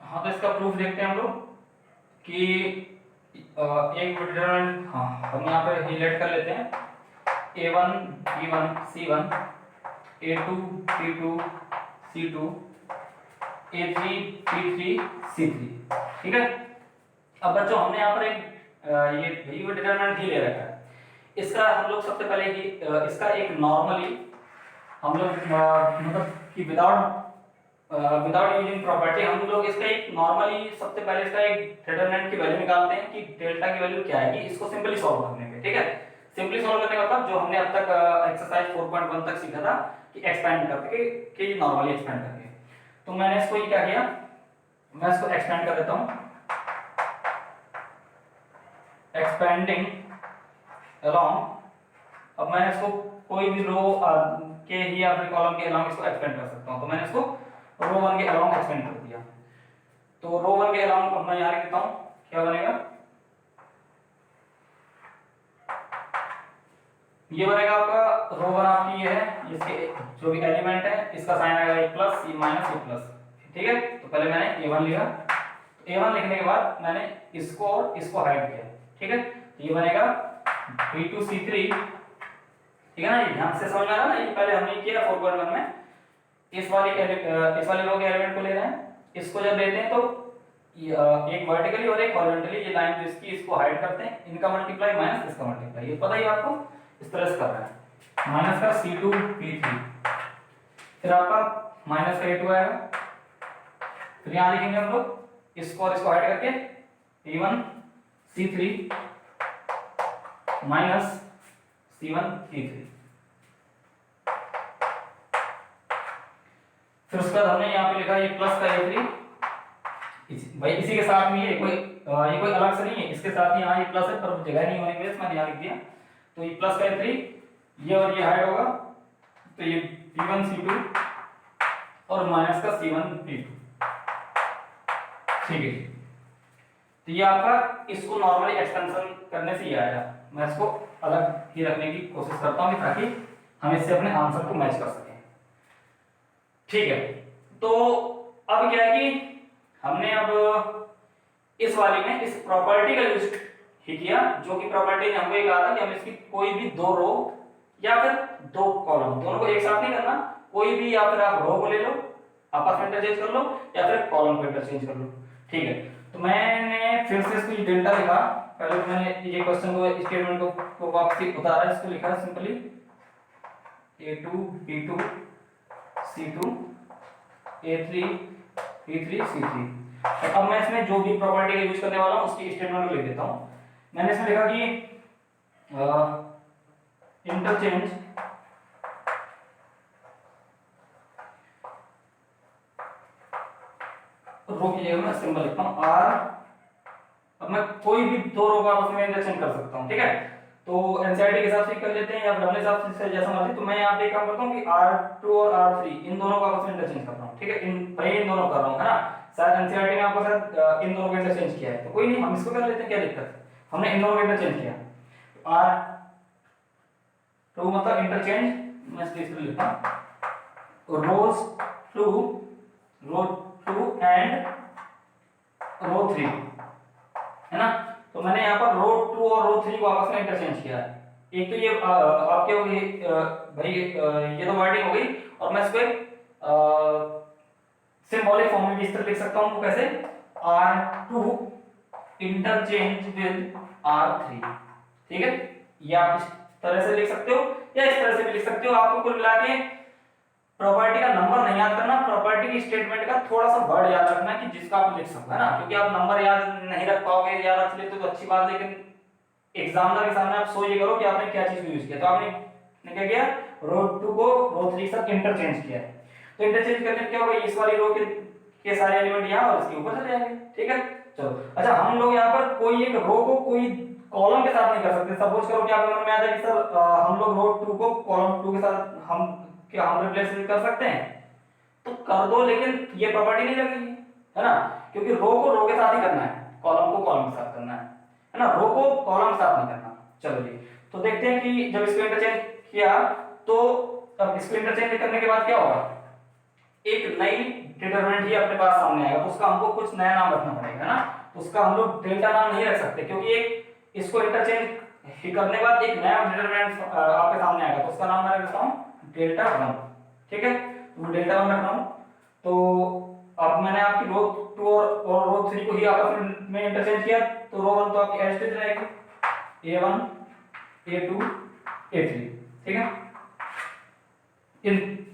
हाँ, तो इसका प्रूफ देखते हैं हम लोग कि एक डिटरमिनेंट, हाँ हम यहाँ पर हाईलाइट कर लेते हैं, a1 b1 c1 a2 b2 c2 a3 b3 c3, ठीक है। अब बच्चों हमने यहाँ पर एक ये डिटरमिनेंट ही ले रखा है, इसका हम लोग सबसे पहले ही इसका एक नॉर्मली हम लोग मतलब कि विदाउट यूजिंग प्रॉपर्टी हम लोग इसका एक नॉर्मली सबसे पहले इसका एक डिटरमिनेंट की वैल्यू निकालते हैं कि डेल्टा की वैल्यू क्या आएगी, इसको सिंपली सॉल्व करने पे, ठीक है। सिंपली सॉल्व करने का मतलब जो हमने अब तक एक्सरसाइज 4.1 तक सीखा था कि एक्सपेंड करके कि नॉर्मली एक्सपेंड करके, तो मैंने इसको क्या किया, मैं इसको एक्सपेंड कर देता हूं, एक्सपेंडिंग अलोंग। अब मैं इसको कोई भी रो के ही या फिर कॉलम के अलोंग इसको एक्सपेंड कर सकता हूं, तो मैंने इसको रो 1 के अलोंग एक्सपेंड कर दिया। तो रो 1 के अलोंग अब मैं यहां लिख देता हूं, क्या बनेगा, ये बनेगा आपका रो 1 आपकी ये है, इसके जो भी एलिमेंट है इसका साइन आएगा ये प्लस, ये माइनस, ये प्लस, ठीक है। तो पहले मैंने a1 लिखा, तो a1 लिखने के बाद मैंने इसको और इसको हाइड किया, ठीक है। तो ये बनेगा b2 c3, ठीक है ना, ये ध्यान से समझ में आ रहा है ना, ये पहले हमने किया 4.1 में, इस वाली रो के एलिमेंट को ले रहे हैं, इसको जब लेते हैं तो एक वर्टिकली और एक हॉरिजॉन्टली ये लाइन जो इसकी इसको हाइड करते हैं, इनका मल्टीप्लाई माइनस इसका मल्टीप्लाई, ये पता ही आपको, इस तरह से कर रहा है, माइनस का c2 p3, फिर आपका माइनस का a2 आएगा, फिर यहां लिखेंगे हम लोग इसको और इसको हाइड करके p1 c3 minus c1 p3, फिर उसके बाद हमने यहाँ पे लिखा ये प्लस का a3, भाई इसी के साथ में ये कोई अलग से नहीं है, इसके साथ ही यहाँ ये प्लस है पर जगह नहीं होने की वजह से मैंने यहाँ लिख दिया, तो ये प्लस का a3, ये और ये हाइड होगा, तो ये p1 c2 और माइनस का c1 p2, ठीक है। तो ये आपका इसको नॉर्मली एक्सटेंशन करने से ही आएगा, मैं इसको अलग ही रखने की कोशिश करता हूँ ताकि हम इससे अपने आंसर को मैच कर सकें, ठीक है। तो अब क्या है कि हमने अब इस वाली में इस प्रॉपर्टी का यूज ही किया, जो कि प्रॉपर्टी ने हमको ये कहा था कि हम इसकी कोई भी दो रो या फिर दो कॉलम, दोनों को एक साथ नहीं करना, कोई भी, या फिर आप रो को ले लो आपस में इंटरचेंज कर लो या फिर कॉलम को इंटरचेंज कर लो, ठीक है। तो मैंने फिर से इसको डेल्टा लिखा, पहले तो मैंने ये क्वेश्चन को स्टेटमेंट को वापसी उतारा, इसको लिखा simply a2 b2 c2 a3 b3 c3। तो अब मैं इसमें जो भी प्रॉपर्टी का यूज करने वाला हूं उसकी स्टेटमेंट को लिख देता हूं। मैंने इसमें लिखा कि इंटरचेंज रो की जगह मैं सिंबल लिखता हूं r, अब मैं कोई भी दो रो का आपस में इंटरचेंज कर सकता हूं, ठीक है। तो एनसीईआरटी के हिसाब से कर लेते हैं या फिर अपने हिसाब से जैसा मर्जी, तो मैं यहाँ पे काम करता हूँ कि r2 और r3 इन दोनों को आपस में इंटरचेंज कर रहा हूँ, ठीक है। इन दोनों कर रहा हूँ, है ना, शायद एनसीईआरटी ने आपको शायद इन दोनों को इंटरचेंज किया है, तो कोई नहीं, हम इसको कर लेते हैं, क्या दिक्कत है, हमने इन दोनों को इंटरचेंज किया, r2 मतलब इंटरचेंज, मैं इस तरह लिखता हूँ रो 2 एंड रो 3, है ना। तो मैंने यहाँ पर रो 2 और रो 3 को आपस में इंटरचेंज किया है, एक तो ये आपके हो गई भाई ये तो वर्डिंग हो गई, और मैं इसको सिंबॉलिक फॉर्म में भी इस तरह लिख सकता हूँ, कैसे r2 इंटरचेंज विद r3, ठीक है। ये आप इस तरह से लिख सकते हो या इस तरह से भी लिख सकते हो, आपको कुल मिला के प्रॉपर्टी का नंबर नहीं याद करना, प्रॉपर्टी की स्टेटमेंट का थोड़ा सा वर्ड याद रखना कि जिसका आप लिख सको, है ना, क्योंकि आप नंबर याद नहीं रख पाओगे, याद रख लेते तो अच्छी बात, लेकिन एग्जामिनर के सामने आप सो ये करो कि आपने क्या चीज यूज किया। तो आपने क्या किया, रो 2 को रो 3 के साथ इंटरचेंज किया। तो इंटरचेंज करने से क्या होगा, इस वाली रो के सारे एलिमेंट यहाँ और इसके ऊपर चले जाएंगे। ठीक है, चलो। अच्छा, हम लोग यहाँ पर कोई एक रो को कोई कॉलम के साथ नहीं कर सकते। सपोज करो कि आपके मन में आ जाए कि सर हम लोग रो 2 को कॉलम 2 के साथ हम रिप्लेस कर सकते हैं, तो कर दो, लेकिन ये प्रॉपर्टी नहीं लगेगी, है ना, क्योंकि रो को रो के साथ ही करना है, कॉलम को कॉलम के साथ करना है ना, रो को कॉलम के साथ नहीं करना। चलो जी, तो देखते हैं कि जब इसको इंटरचेंज किया तो अब इसको इंटरचेंज करने के बाद क्या होगा, एक नई डिटरमिनेंट ही अपने पास सामने आएगा। तो उसका हमको कुछ नया नाम रखना पड़ेगा, है ना। तो उसका हम लोग डेल्टा नाम नहीं रख सकते, क्योंकि एक इसको इंटरचेंज करने के बाद एक नया डिटरमिनेंट आपके सामने आएगा। तो उसका नाम मैं रखता हूं डेल्टा 1। ठीक है, तो डेल्टा 1 रख रहा हूं। तो अब मैंने आपकी रो 2 और रो 3 को ही आपस में इंटरचेंज किया, तो रो 1 तो आपकी एज इट इज रहेगी, A1 A2 A3। ठीक है,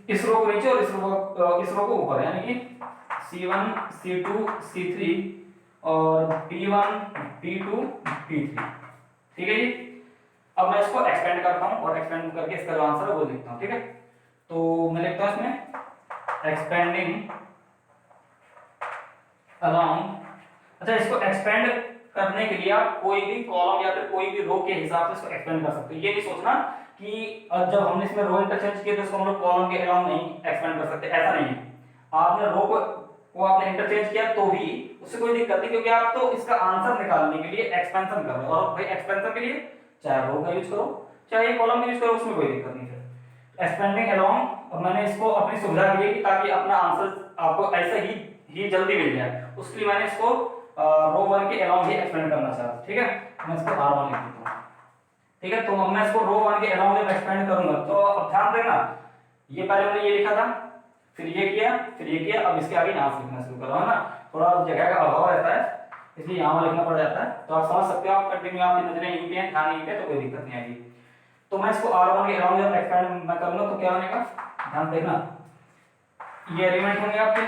इस रो को नीचे और इस रो को ऊपर, यानी कि C1 C2 C3 और B1 B2 B3। ठीक है जी। अब मैं इसको एक्सपेंड करता हूं और एक्सपेंड करके इसका जो आंसर है वो लिखता हूं। ठीक है, तो मैं लिखता हूं इसमें एक्सपेंडिंग अलोंग। अच्छा, इसको एक्सपेंड करने के लिए आप कोई भी कॉलम या फिर कोई भी रो के हिसाब से इसको एक्सपेंड कर सकते हो। ये नहीं सोचना कि जब हमने इसमें रो इंटरचेंज किया तो इसको हम लोग कॉलम के अलाउंग नहीं एक्सपेंड कर सकते, ऐसा नहीं है। आपने रो को आपने इंटरचेंज किया तो भी उससे कोई दिक्कत नहीं, क्योंकि आप तो इसका आंसर निकालने के लिए एक्सपेंशन कर रहे हो, और भाई एक्सपेंशन के लिए चाहे रो का यूज करो चाहे कॉलम का यूज करो, उसमें कोई दिक्कत नहीं है। एक्सपेंडिंग अलोंग, और मैंने इसको अपनी सुविधा के लिए ताकि अपना आंसर आपको ऐसा ही जल्दी मिल जाए, उसके लिए मैंने इसको रो 1 के अलाउंग ही एक्सपेंड करना चाहता हूं। ठीक है, मैं इसको R1 लिख देता हूं। ठीक है, तो अब मैं इसको रो 1 के अलाउंग जब एक्सपेंड करूंगा तो अब ध्यान देना, ये पहले मैंने ये लिखा था, फिर ये किया, फिर ये किया, अब इसके आगे यहाँ से लिखना शुरू करो, है ना। थोड़ा जगह का अभाव रहता है, इसलिए यहाँ लिखना पड़ जाता है। तो आप समझ सकते हो, आप कंटिन्यू आपकी नजरें यहीं पे हैं, ध्यान यहीं पे, तो कोई दिक्कत नहीं आएगी। तो मैं इसको R1 के अलाउंग जब एक्सपेंड मैं करूंगा तो क्या बनेगा, ध्यान देखना, ये एलिमेंट होंगे आपके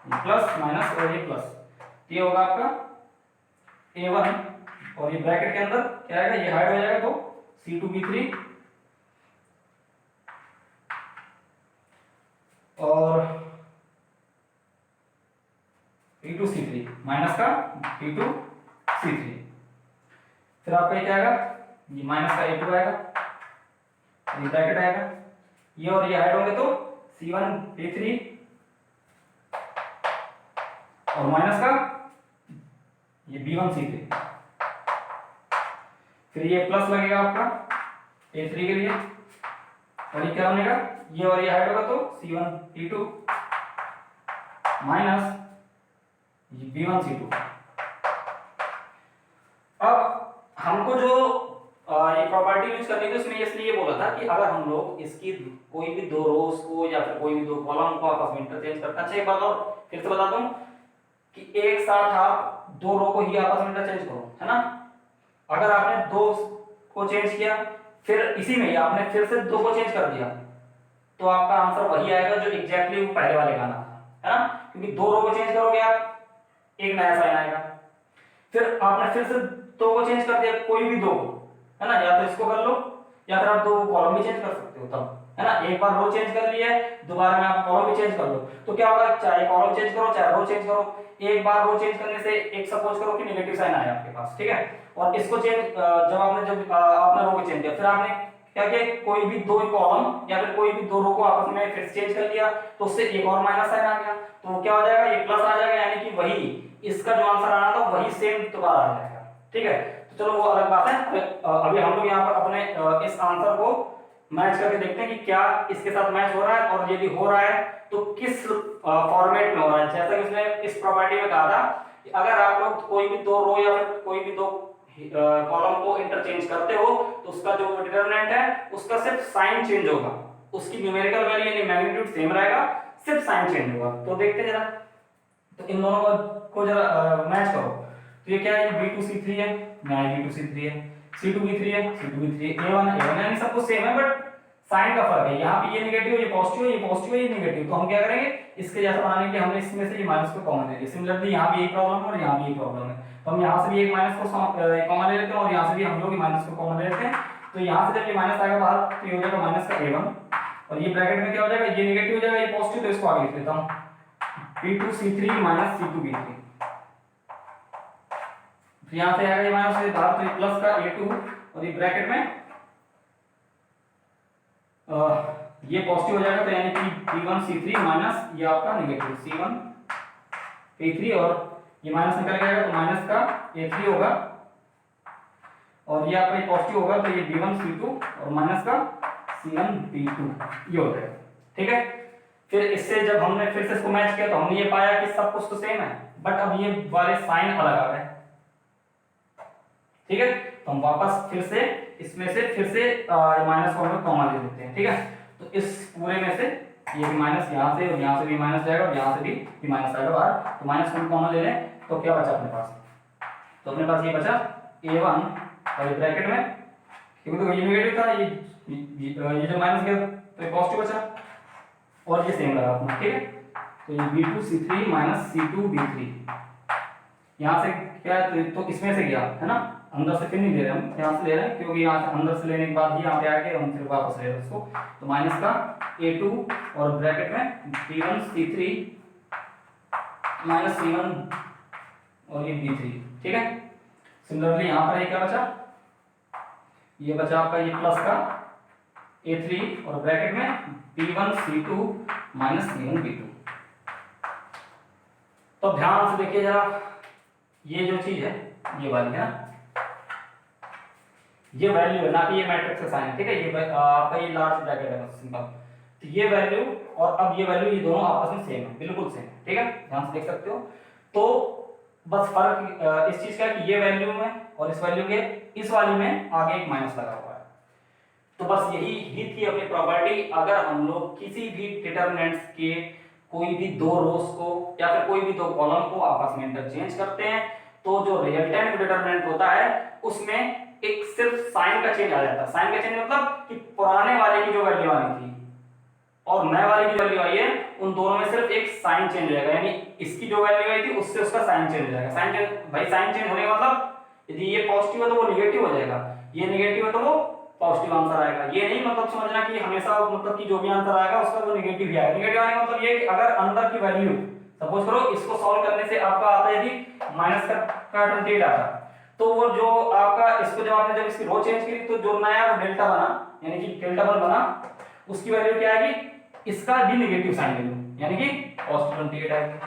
प्लस माइनस और ये प्लस, ये होगा आपका A1 और ये ब्रैकेट के अंदर क्या आएगा, ये हाइड हो जाएगा, तो C2 B3 और P2 C3 माइनस का P2 C3, फिर आपका क्या आएगा, ये माइनस का A2 आएगा, ये ब्रैकेट आएगा, ये और ये हाइड होंगे तो C1 B3 और माइनस का ये B1 C3, फिर ये प्लस लगेगा आपका A3 के लिए, और ये क्या बनेगा, ये और ये हाइड होगा तो C1 P2 माइनस ये B1 C2। अब हमको जो ये प्रॉपर्टी यूज करनी थी उसमें इसलिए बोला था कि अगर हम लोग इसकी कोई भी दो रोज को या फिर कोई भी दो कॉलम को आपस में इंटरचेंज करना चाहिए। एक बात और फिर से बता दूं कि एक साथ आप दो रो को ही आपस में इंटरचेंज करो, है ना। अगर आपने दो को चेंज किया फिर इसी में ही आपने फिर से दो को चेंज कर दिया तो आपका आंसर वही आएगा जो एग्जैक्टली वो पहले वाले का आना था, है ना। क्योंकि दो रो को चेंज करोगे आप एक नया साइन आएगा, फिर आपने फिर से दो को चेंज कर दिया, कोई भी दो, है ना, या तो इसको कर लो या फिर आप दो कॉलम भी चेंज कर सकते हो तब, है ना। एक बार रो चेंज कर लिया है, दोबारा में आप कॉलम भी चेंज कर लो तो क्या होगा, चाहे कॉलम चेंज करो चाहे रो चेंज करो, एक बार रो चेंज करने से एक सपोज करो कि नेगेटिव साइन आया आपके पास, ठीक है। और इसको चेंज जब आपने रो को चेंज किया फिर आपने क्या किया, कोई भी दो कॉलम या फिर कोई भी दो रो को आपस में फिर चेंज कर लिया तो उससे एक और माइनस साइन आ गया, तो क्या हो जाएगा, ये प्लस आ जाएगा, यानी कि वही इसका जो आंसर आना था वही सेम दोबारा आ जाएगा, ठीक है। तो चलो वो अलग बात है। अभी हम लोग यहाँ पर अपने इस आंसर को मैच करके देखते हैं कि क्या इसके साथ मैच हो रहा है, और यदि हो रहा है तो किस फॉर्मेट में हो रहा है। जैसा कि उसने इस प्रॉपर्टी में कहा था कि अगर आप लोग कोई भी दो रो या फिर कोई भी दो कॉलम को इंटरचेंज करते हो तो उसका जो डिटरमिनेंट है उसका सिर्फ साइन चेंज होगा, उसकी न्यूमेरिकल वैल्यू यानी मैग्नीट्यूड सेम रहेगा, सिर्फ साइन चेंज होगा। तो देखते हैं जरा, तो इन दोनों को जरा मैच करो। तो ये क्या है, B2C3 है, B2C3 है, C2B3 है, C2B3 है, A1 यानी सब कुछ सेम है बट साइन का फर्क है, यहाँ पे ये नेगेटिव है, ये पॉजिटिव है, ये पॉजिटिव है, ये नेगेटिव। तो हम क्या करेंगे, इसके जैसा बनाने के लिए हमने इसमें से ये माइनस को कॉमन ले लिया। सिमिलरली यहाँ भी यही प्रॉब्लम है और यहाँ भी यही प्रॉब्लम है, तो हम यहाँ से भी एक माइनस को कॉमन ले लेते हैं और यहाँ से भी हम लोग माइनस को कॉमन ले लेते हैं। तो यहाँ से जब ये माइनस आएगा बाहर तो ये हो जाएगा माइनस का a1 और ये ब्रैकेट में क्या हो जाएगा, ये नेगेटिव हो जाएगा, ये पॉजिटिव, तो इसको आगे लिख लेता हूँ b2c3 माइनस c2b3। फिर यहाँ से आएगा ये माइनस से बाहर तो ये प्लस का a2 और ये ब्रैकेट में ये पॉजिटिव हो जाएगा, तो यानी कि b1c3 माइनस ये आपका नेगेटिव c1b3 और ये माइनस निकल जाएगा तो माइनस का a3 होगा और ये आपका पॉजिटिव होगा तो ये b1c2 और माइनस का c1b2 ये हो जाएगा। ठीक है, फिर इससे जब हमने फिर से इसको मैच किया तो हमने ये पाया कि सब कुछ तो सेम है, बट अब ये वाले साइन अलग आ गए। ठीक है, तो हम वापस फिर से इसमें से फिर से माइनस को हम कॉमन ले लेते हैं। ठीक है, तो इस पूरे में से ये भी माइनस यहाँ से और यहाँ से भी माइनस जाएगा और यहाँ से भी माइनस आएगा बाहर, तो माइनस को कॉमन ले लें तो क्या बचा अपने पास, तो अपने पास ये बचा a1 और ब्रैकेट में क्योंकि तो ये नेगेटिव था, ये जो माइनस गया तो ये पॉजिटिव बचा और ये सेम रहा अपना। ठीक है, तो ये b2c3 माइनस c2b3 यहाँ से क्या है तो इसमें से गया है ना, अंदर से फिर नहीं ले रहे हम, यहाँ से ले रहे हैं क्योंकि यहाँ से अंदर से लेने के बाद ही यहाँ पे आके हम फिर वापस ले रहे हैं उसको। तो माइनस का a2 और ब्रैकेट में b1c3 माइनस c1 और ये b3। ठीक है, सिमिलरली यहाँ पर ये क्या बचा, ये बचा आपका ये प्लस का a3 और ब्रैकेट में b1c2 माइनस c1b2। तो ध्यान से देखिए जरा, ये जो चीज है ये वाली है ना, ये वैल्यू है ना कि ये मैट्रिक्स का साइन है। ठीक है, ये आपका ये लार्ज ब्रैकेट है सिंपल, तो ये वैल्यू और अब ये वैल्यू ये दोनों आपस में सेम है, बिल्कुल सेम है। ठीक है, ध्यान से देख सकते हो। तो बस फर्क इस चीज का है कि ये वैल्यू में और इस वैल्यू के इस वाली में आगे एक माइनस लगा हुआ है। तो बस यही ही थी अपनी प्रॉपर्टी। अगर हम लोग किसी भी डिटरमिनेंट्स के कोई भी दो रोज को या फिर कोई भी दो कॉलम को आपस में इंटरचेंज करते हैं तो जो रिजल्टेंट डिटरमिनेंट होता है उसमें एक सिर्फ साइन का चेंज आ जाता है। साइन का चेंज मतलब कि पुराने वाले की जो वैल्यू आई थी और नए वाले की वैल्यू आई है उन दोनों में सिर्फ एक साइन चेंज हो जाएगा, यानी इसकी जो वैल्यू आई थी उससे उसका साइन चेंज हो जाएगा। साइन चेंज भाई, साइन चेंज होने का मतलब यदि ये पॉजिटिव है तो वो नेगेटिव हो जाएगा, ये नेगेटिव है तो वो पॉजिटिव आंसर आएगा। ये नहीं मतलब समझना कि हमेशा मतलब कि जो भी आंसर आएगा उसका वो नेगेटिव ही आएगा। नेगेटिव आने का मतलब ये कि अगर अंदर की वैल्यू सपोज करो इसको सॉल्व करने से आपका आता है यदि माइनस का 28 आता तो वो जो आपका इसको जब आपने जब इसकी रो चेंज की तो जो नया वो डेल्टा बना यानी कि डेल्टा 1 बना उसकी वैल्यू क्या आएगी, इसका भी नेगेटिव साइन वैल्यू यानी कि पॉजिटिव 28 आएगी।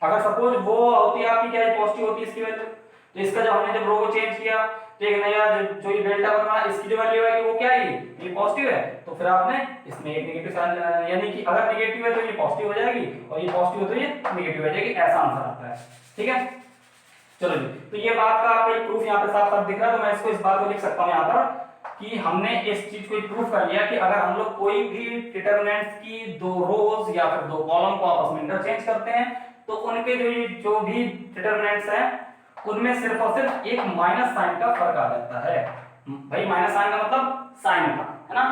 अगर सपोज वो होती है आपकी क्या पॉजिटिव होती है इसकी वैल्यू, तो इसका जब हमने जब रो को चेंज किया तो एक नया जो ये डेल्टा बना इसकी जो वैल्यू आएगी वो क्या आएगी, ये पॉजिटिव है, तो फिर आपने इसमें एक नेगेटिव साइन यानी कि अगर नेगेटिव है तो ये पॉजिटिव हो जाएगी और ये पॉजिटिव है तो ये नेगेटिव हो जाएगी, ऐसा आंसर आता है। ठीक है, चलो जी, तो ये बात का आपका प्रूफ यहाँ पे साफ साफ दिख रहा है, तो मैं इसको इस बात को लिख सकता हूँ यहाँ पर कि हमने इस चीज को प्रूफ कर लिया कि अगर हम लोग कोई भी डिटरमिनेंट्स की दो रोज या फिर दो कॉलम को आपस में इंटरचेंज करते हैं तो उनके जो भी डिटरमिनेंट्स हैं उनमें सिर्फ और सिर्फ एक माइनस साइन का फर्क आ जाता है। भाई माइनस साइन का मतलब साइन का है ना,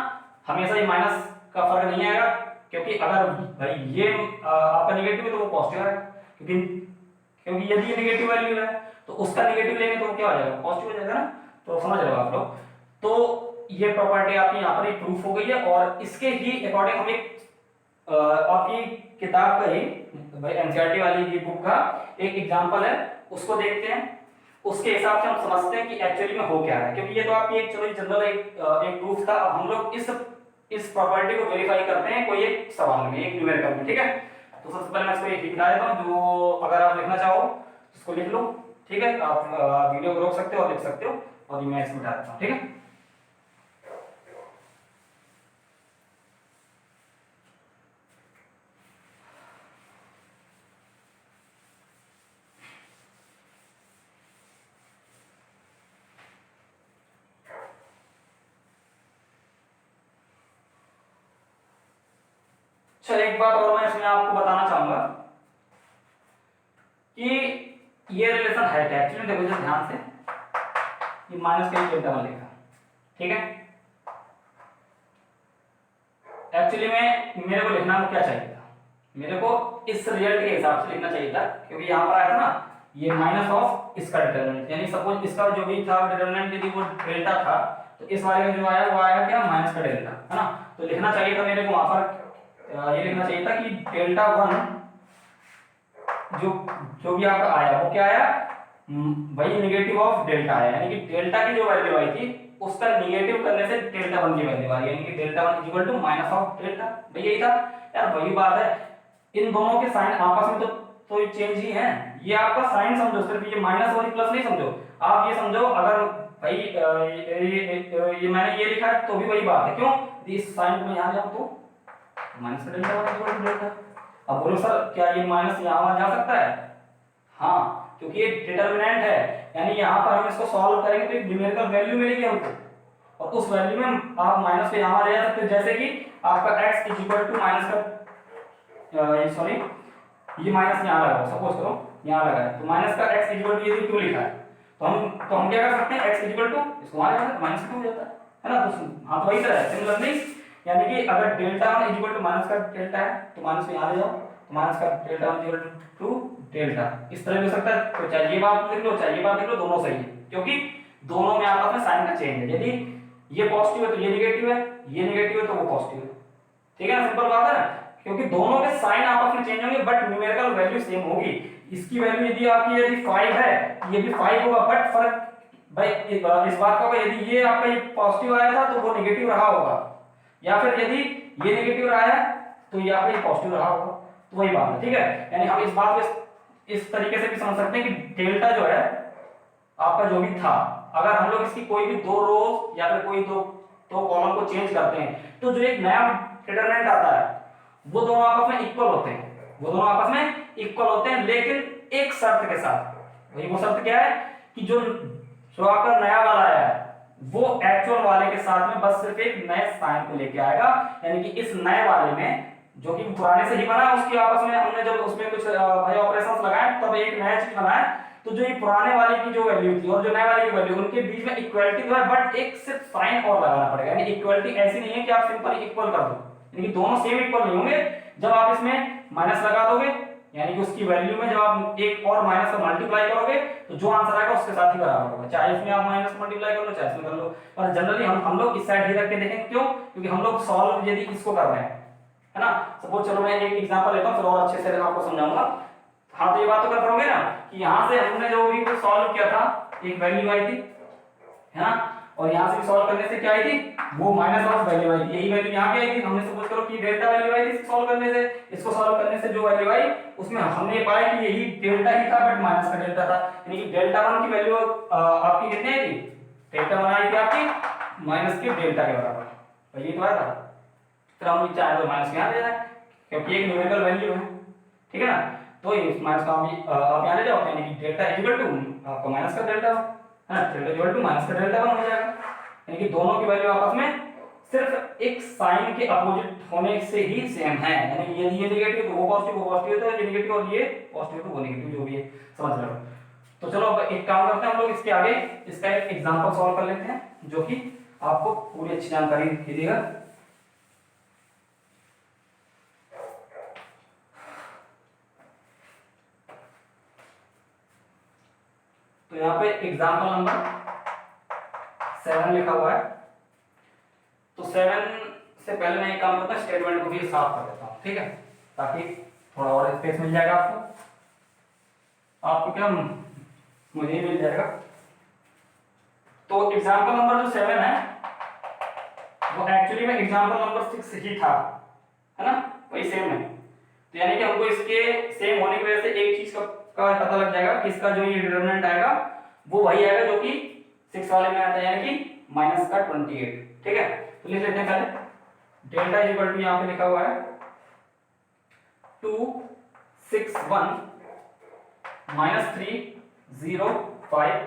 हमेशा ये माइनस का फर्क नहीं आएगा क्योंकि अगर भाई ये आपका नेगेटिव है तो वो पॉजिटिव है, क्योंकि यदि ये नेगेटिव वैल्यू है तो उसका नेगेटिव लेंगे तो क्या हो जाएगा, पॉजिटिव हो जाएगा ना। तो समझ रहे हो आप लोग, तो ये प्रॉपर्टी आपकी यहाँ पर प्रूफ हो गई है और इसके ही अकॉर्डिंग हम एक आपकी किताब का ही भाई एनसीईआरटी वाली ये बुक का एक एग्जांपल है उसको देखते हैं, उसके हिसाब से हम समझते हैं कि एक्चुअली में हो क्या है। क्योंकि ये तो आपकी एक चलो जनरल एक प्रूफ था, अब हम लोग इस प्रॉपर्टी को वेरीफाई करते हैं कोई एक सवाल में, एक न्यूमेरिकल में। ठीक है, तो सबसे पहले मैं इसको एक लिखा देता हूं, जो अगर आप लिखना चाहो इसको लिख लो। ठीक है, आप वीडियो को रोक सकते हो और लिख सकते हो और मैं इसमें मिटा देता हूं। ठीक है, चल एक बात और मैं इसमें आपको बताना चाहूंगा कि ये रिलेशन है क्या एक्चुअली। देखो जरा ध्यान से, ये माइनस का डेल्टा 1 लिखा, ठीक है, एक्चुअली में मेरे को लिखना क्या चाहिए था, मेरे को इस रिजल्ट के हिसाब से लिखना चाहिए था, क्योंकि यहाँ पर आया था ना ये माइनस ऑफ इसका डिटरमिनेंट, यानी सपोज इसका जो भी था डिटरमिनेंट यदि वो डेल्टा था तो इस वाले में जो आया वो आया क्या माइनस का डेल्टा, है ना। तो लिखना चाहिए था मेरे को वहां पर ये लिखना चाहिए था कि डेल्टा वन जो भी आपका आया वो क्या आया, वही नेगेटिव ऑफ डेल्टा आया, यानी कि डेल्टा की जो वैल्यू आई थी उसका नेगेटिव करने से डेल्टा वन की वैल्यू आ रही है, यानी कि delta one equal to minus of delta. भाई यही था यार, वही बात है, इन दोनों के साइन आपस में तो ये चेंज ही है, ये आपका साइन समझो, सिर्फ ये माइनस और प्लस नहीं समझो, आप ये समझो अगर भाई ये मैंने ये लिखा है तो भी वही बात है, क्यों इस साइन को यहाँ जाऊं तो माइनस का delta one equal to delta. अब बोलो सर क्या ये माइनस यहाँ जा सकता है, हाँ क्योंकि ये डिटरमिनेंट है, यानी यहाँ पर हम इसको सॉल्व करेंगे तो एक न्यूमेरिकल वैल्यू मिलेगी हमको, और उस वैल्यू में आप माइनस को यहाँ ले जा सकते हो, जैसे कि आपका x is equal to minus का सॉरी ये माइनस यहाँ लगा, सपोज करो यहाँ लगा है, तो माइनस का x इज इक्वल टू ये क्यों लिखा है, तो हम क्या कर सकते हैं x इज इक्वल टू इसको वहाँ ले जाते हैं माइनस क्यों हो जाता है ना, तो हाँ तो वही तरह है सिमिलरली, यानी कि अगर delta one is equal to minus का डेल्टा है तो माइनस को यहाँ ले जाओ, तो माइनस का delta one is equal to delta, इस तरह भी हो सकता है, तो चाहे ये बात लिख लो चाहे ये बात लिख लो, दोनों सही है, क्योंकि दोनों में आपस में साइन का चेंज है, यदि ये पॉजिटिव है तो ये नेगेटिव है, ये नेगेटिव है तो वो पॉजिटिव है, ठीक है ना, सिंपल बात है ना, क्योंकि दोनों के साइन आपस में चेंज होंगे बट न्यूमेरिकल वैल्यू सेम होगी, इसकी वैल्यू यदि आपकी यदि 5 है ये भी 5 होगा, बट फर्क भाई इस बात का होगा यदि ये आपका ये पॉजिटिव आया था तो वो नेगेटिव रहा होगा, या फिर यदि ये नेगेटिव रहा है तो ये आपका ये पॉजिटिव रहा होगा, तो वही बात है, ठीक है, यानी हम इस बात को इस तरीके से भी समझ सकते हैं कि डेल्टा जो है आपका जो भी था, अगर हम लोग इसकी कोई भी दो रो या फिर कोई दो कॉलम को चेंज करते हैं तो जो एक नया डिटरमिनेंट आता है वो दोनों आपस में इक्वल होते हैं, वो दोनों आपस में इक्वल होते हैं, लेकिन एक शर्त के साथ, वही वो शर्त क्या है कि जो आपका नया वाला आया है वो एक्चुअल वाले के साथ में बस सिर्फ एक नए साइन को लेके आएगा, यानी कि इस नए वाले में जो कि पुराने से ही बना उसकी आपस में हमने जब उसमें कुछ भाई ऑपरेशंस लगाए तब एक नया चीज बना है, तो जो ये पुराने वाले की जो वैल्यू थी और जो नए वाले की वैल्यू उनके बीच में इक्वलिटी तो है, बट एक सिर्फ साइन और लगाना पड़ेगा, यानी इक्वलिटी ऐसी नहीं है कि आप सिंपल इक्वल कर दो, यानी कि दोनों सेम इक्वल नहीं होंगे, जब आप इसमें माइनस लगा दोगे यानी कि उसकी वैल्यू में जब आप एक और माइनस का मल्टीप्लाई करोगे तो जो आंसर आएगा उसके साथ ही बराबर होगा, चाहे इसमें आप माइनस मल्टीप्लाई कर लो चाहे इसमें कर लो, पर जनरली हम लोग इस साइड ही रख के देखेंगे, क्यों, क्योंकि हम लोग सॉल्व यदि इसको कर रहे हैं, है ना, सपोज चलो मैं एक एग्जांपल लेता हूं फिर और अच्छे से आपको समझाऊंगा, हाँ तो ये बात तो कर पाओगे ना कि यहाँ से हमने जो भी सॉल्व किया था एक वैल्यू आई थी, है ना, और यहाँ से भी सॉल्व करने से क्या आई थी वो माइनस ऑफ वैल्यू आई थी, यही वैल्यू यहाँ पे आई थी, हमने सपोज करो कि डेल्टा वैल्यू आई थी सॉल्व करने से, इसको सॉल्व करने से जो वैल्यू आई उसमें हमने पाया कि यही डेल्टा ही था बट माइनस का डेल्टा था, यानी कि डेल्टा वन की वैल्यू आपकी कितनी आई थी, डेल्टा वन आई थी आपकी माइनस के डेल्टा के बराबर, तो ये तो आया था, फिर हम चाहे तो माइनस यहाँ ले जाए क्योंकि एक न्यूमेरिकल वैल्यू है, ठीक है ना, तो इस माइनस का आप यहाँ ले जाओ, यानी कि डेल्टा इक्वल टू आपका माइनस का डेल्टा है ना, डेल्टा इक्वल टू माइनस का डेल्टा वन हो जाएगा, यानी कि दोनों की वैल्यू आपस में सिर्फ एक साइन के अपोजिट होने से ही सेम है, यानी यदि ये नेगेटिव तो वो पॉजिटिव है, तो ये नेगेटिव और ये पॉजिटिव तो वो नेगेटिव, जो भी है समझ लो। तो चलो अब एक काम करते हैं हम लोग इसके आगे इसका एक एग्जांपल सॉल्व कर लेते हैं जो कि आपको पूरी अच्छी जानकारी देगा। तो यहाँ पे एग्जांपल नंबर 7 लिखा हुआ है, तो 7 से पहले मैं एक काम करता हूँ स्टेटमेंट को भी साफ कर देता हूँ, ठीक है, ताकि थोड़ा और स्पेस मिल जाएगा आपको क्या मुझे ही मिल जाएगा। तो एग्जांपल नंबर जो 7 है वो एक्चुअली में एग्जांपल नंबर 6 ही था, है ना, वही सेम है, तो यानी कि हमको इसके सेम होने की वजह से एक चीज का पता लग जाएगा कि इसका जो ये डिटरमिनेंट आएगा वो वही आएगा जो कि 6 वाले में आता है, यानी कि माइनस का 28, ठीक है, तो लिख लेते हैं पहले डेल्टा इज इक्वल टू यहाँ पे लिखा हुआ है 2 6 1 -3 0 5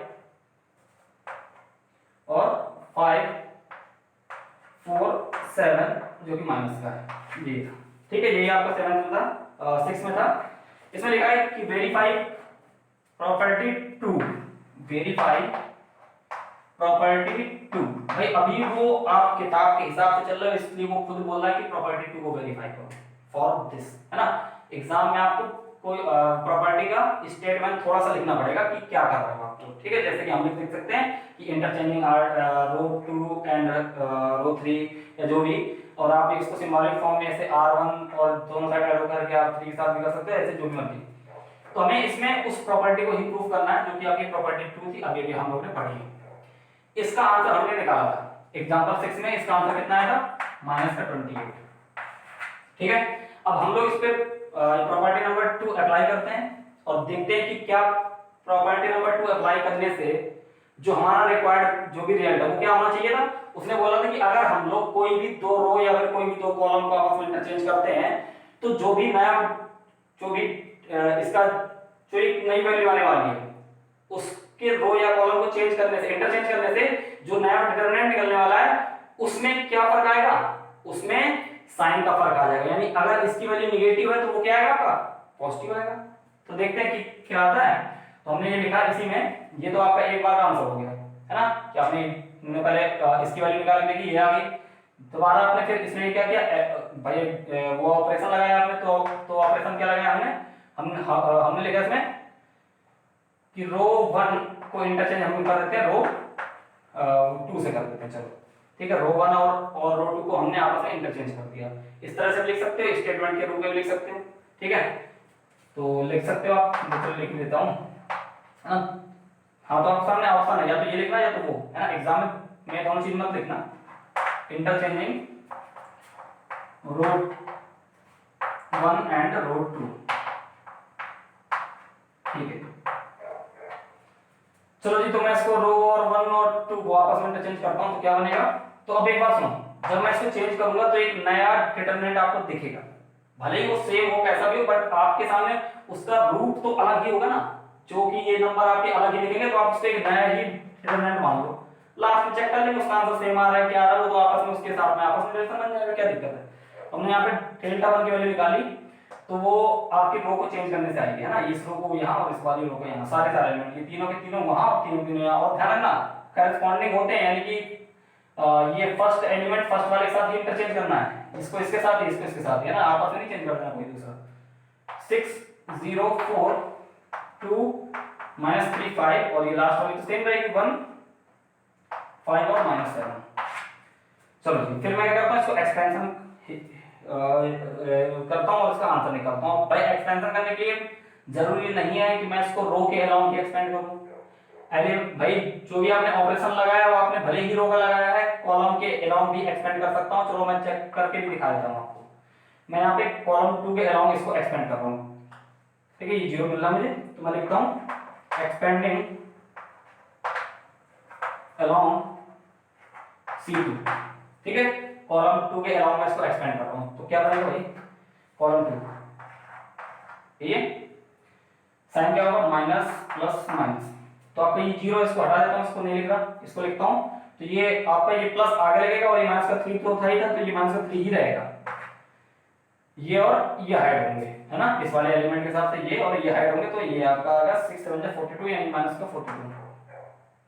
और 5 4 7 जो कि माइनस का है, ये था, ठीक है, यही आपका 7 में था 6 में था। इसमें लिखा है कि वेरीफाई प्रॉपर्टी 2, वेरीफाई प्रॉपर्टी 2। भाई अभी वो आप किताब के हिसाब से चल रहे हो, इसलिए वो खुद बोल रहा है कि प्रॉपर्टी 2 को वेरीफाई करो फॉर दिस, है ना। एग्जाम में आपको कोई प्रॉपर्टी का स्टेटमेंट थोड़ा सा लिखना पड़ेगा कि क्या कर रहे हो आप लोग, ठीक है। जैसे कि हम लिख सकते हैं कि इंटरचेंजिंग रो 2 एंड रो 3 या जो भी, और आप इसको सिंबॉलिक फॉर्म में ऐसे R1 और दोनों साइड एरो करके आप 3 के साथ भी कर सकते हैं, ऐसे जो भी मर्जी। तो हमें इसमें उस प्रॉपर्टी को ही प्रूव करना है जो कि आपकी प्रॉपर्टी 2 थी, अभी भी हम लोगों ने पढ़ी है। इसका आंसर हमने निकाला था एग्जांपल 6 में, इसका आंसर कितना आया था -28, ठीक है। अब हम लोग इस पे प्रॉपर्टी नंबर 2 अप्लाई करते हैं और देखते हैं कि क्या प्रॉपर्टी नंबर 2 अप्लाई करने से जो हमारा रिक्वायर्ड जो भी रिजल्ट है वो क्या होना चाहिए था। उसने बोला था कि अगर हम लोग कोई भी दो रो या फिर कोई भी दो कॉलम को आपस में इंटरचेंज करते हैं तो जो भी नया जो भी इसका जो एक नई वैल्यू आने वाली है उसके रो या कॉलम को चेंज करने से, इंटरचेंज करने से जो नया डिटरमिनेंट निकलने वाला है उसमें क्या फर्क आएगा, उसमें साइन का फर्क आ जाएगा। यानी अगर इसकी वैल्यू नेगेटिव है तो वो क्या आएगा आपका पॉजिटिव आएगा। तो देखते हैं कि क्या आता है। तो हमने ये लिखा इसी में, ये तो आपका एक बार का आंसर हो गया है ना, कि आपने पहले इसकी वैल्यू निकाल देखी, ये आ गई। दोबारा आपने फिर इसमें क्या किया भाई, वो ऑपरेशन लगाया आपने, तो ऑपरेशन क्या लगाया हमने लिखा इसमें कि रो 1 को इंटरचेंज हम कर देते हैं रो 2 से कर देते हैं, चलो ठीक है। रो 1 और रो 2 को हमने आपस में इंटरचेंज कर दिया। इस तरह से लिख सकते हो, स्टेटमेंट के रूप में लिख सकते हो, ठीक है। तो लिख सकते हो आप, मैं तो लिख देता हूं, है ना। हाँ तो आपके सामने ऑप्शन है, या तो ये लिखना या तो वो, है ना। एग्जाम में दोनों चीज मत लिखना, इंटरचेंजिंग रो 1 एंड रो 2, ठीक है। चलो जी, तो मैं इसको रो और 1 और 2 को आपस में इंटरचेंज करता हूं तो क्या बनेगा। तो अब एक बात सुनो, जब मैं इसको चेंज करूंगा तो एक नया डिटरमिनेंट आपको दिखेगा, भले ही वो सेम हो कैसा भी हो, बट आपके सामने उसका रूट तो अलग ही होगा ना। जो कि ये नंबर आपके अलग ही दिखेंगे तो आप उसको एक नया ही डिटरमिनेंट मान लो, लास्ट में चेक कर लेंगे उसका आंसर सेम आ रहा है क्या आ रहा है, वो तो आपस में उसके साथ में आपस में रिलेशन बन जाएगा, क्या दिक्कत है। हमने यहाँ पे डेल्टा 1 की वैल्यू निकाली तो वो आपके रो को चेंज करने से आएगी, है ना। इस रो को यहाँ और इस वाली रो को यहाँ, सारे एलिमेंट ये तीनों के तीनों वहां और तीनों तीनों यहाँ। और ध्यान रखना करेस्पॉन्डिंग होते हैं, यानी कि ये फर्स्ट एलिमेंट फर्स्ट वाले के साथ ही इंटरचेंज करना है, इसको इसके साथ इसको इसके साथ, है ना, आपस में नहीं चेंज कर देना कोई दूसरा। 6 0 4 2 -3 5 और ये लास्ट वाली तो सेम रहेगी 1 5 और -7। चलो जी, फिर मैं क्या करता हूँ, इसको एक्सपेंशन करता हूँ और इसका आंसर निकालता हूँ। भाई एक्सपेंशन करने के लिए जरूरी नहीं है कि मैं इसको रो के अलाउंग ही एक्सपेंड करूँ। अरे भाई जो भी आपने ऑपरेशन लगाया वो आपने भले ही रो का लगाया है, कॉलम के अलाउंग भी एक्सपेंड कर सकता हूँ। चलो मैं चेक करके भी दिखा देता हूँ आपको। मैं यहाँ पे कॉलम 2 के अलाउंग इसको एक्सपेंड कर रहा हूँ, ठीक है। ये 0 मिल रहा मुझे तो मैं लिखता हूँ एक्सपेंडिंग अलाउंग C2, ठीक है। कॉलम 2 के अलाउंग मैं इसको एक्सपेंड कर रहा हूँ तो क्या बनेगा भाई, कॉलम 2 ये साइन क्या होगा माइनस प्लस माइनस, तो आपका ये 0 इसको हटा देता हूँ, इसको नहीं लिख रहा, इसको लिखता हूँ। तो ये आपका ये प्लस आगे लगेगा और ये माइनस का 3 तो था ही था, तो ये माइनस का 3 ही रहेगा। ये और ये हाइड होंगे, है ना, इस वाले एलिमेंट के हिसाब से ये और ये हाइड होंगे, तो ये आपका आएगा 6 7 42 यानी माइनस का 42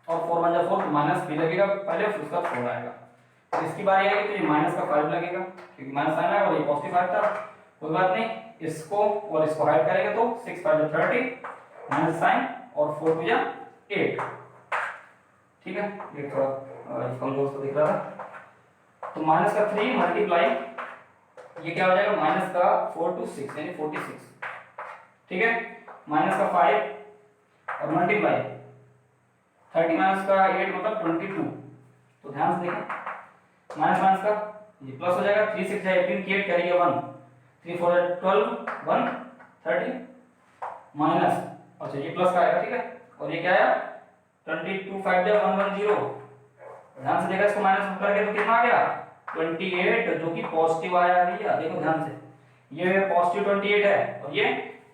और 4 1 4 माइनस 3 लगेगा पहले, फिर उसका 4 आएगा। तो इसकी बारी आएगी तो ये माइनस का 5 लगेगा क्योंकि माइनस साइन आएगा और ये पॉजिटिव 5 था, कोई बात नहीं। इसको और इसको हाइड करेंगे तो 6 5 30 माइनस साइन और 4 2 8, ठीक है। ये थोड़ा कमजोर सा दिख रहा था। तो माइनस का 3 मल्टीप्लाई ये क्या हो जाएगा माइनस का 4 2 6 यानी 46, ठीक है। माइनस का 5 और मल्टीप्लाई 30 माइनस का 8 मतलब 22। तो ध्यान से देखें माइनस माइनस का ये प्लस हो जाएगा, 3 6 18 की 8 करेंगे 1 3 4 12 1 30 माइनस, अच्छा ये प्लस का आएगा, ठीक है। और ये क्या आया 22 5 110। ध्यान से देखा, इसको माइनस करके तो कितना आ गया 28, जो कि पॉजिटिव आया भैया, देखो ध्यान से, ये पॉजिटिव 28 है और ये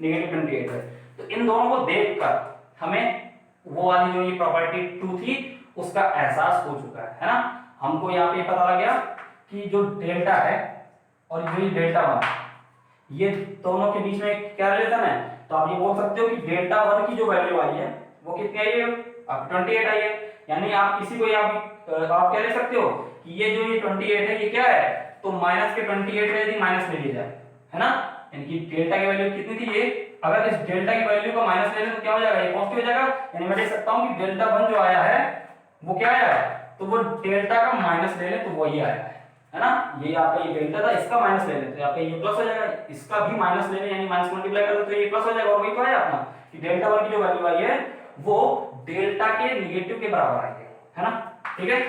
नेगेटिव 28 है। तो इन दोनों को देखकर हमें वो वाली जो ये प्रॉपर्टी 2 थी उसका एहसास हो चुका है ना। हमको यहाँ पे पता लग गया कि जो डेल्टा है और जो ये डेल्टा 1 ये दोनों के बीच में क्या रिलेशन है। तो आप ये बोल सकते हो कि डेल्टा 1 की जो वैल्यू आई है वो कितनी आई है, अब 28 आई है, यानी आप किसी को आप क्या लिख सकते हो कि ये जो ये 28 है ये क्या है, तो माइनस के 28 है यदि माइनस ले लिया जाए, है ना, यानी कि डेल्टा की वैल्यू कितनी थी ये, अगर इस डेल्टा की वैल्यू को माइनस ले लें तो क्या हो जाएगा, ये पॉजिटिव हो जाएगा, यानी मैं देख सकता हूं कि डेल्टा 1 जो आया है वो क्या आया है, तो वो डेल्टा का माइनस ले लें तो वो ये आया है ना, ये आपका ये डेल्टा था इसका माइनस ले लें तो आपका ये प्लस हो जाएगा, इसका भी माइनस ले लें यानी माइनस मल्टीप्लाई कर दो तो ये प्लस हो जाएगा, और वही तो है अपना कि डेल्टा 1 की जो वैल्यू आई है वो डेल्टा के नेगेटिव के बराबर आई है ना, ठीक है।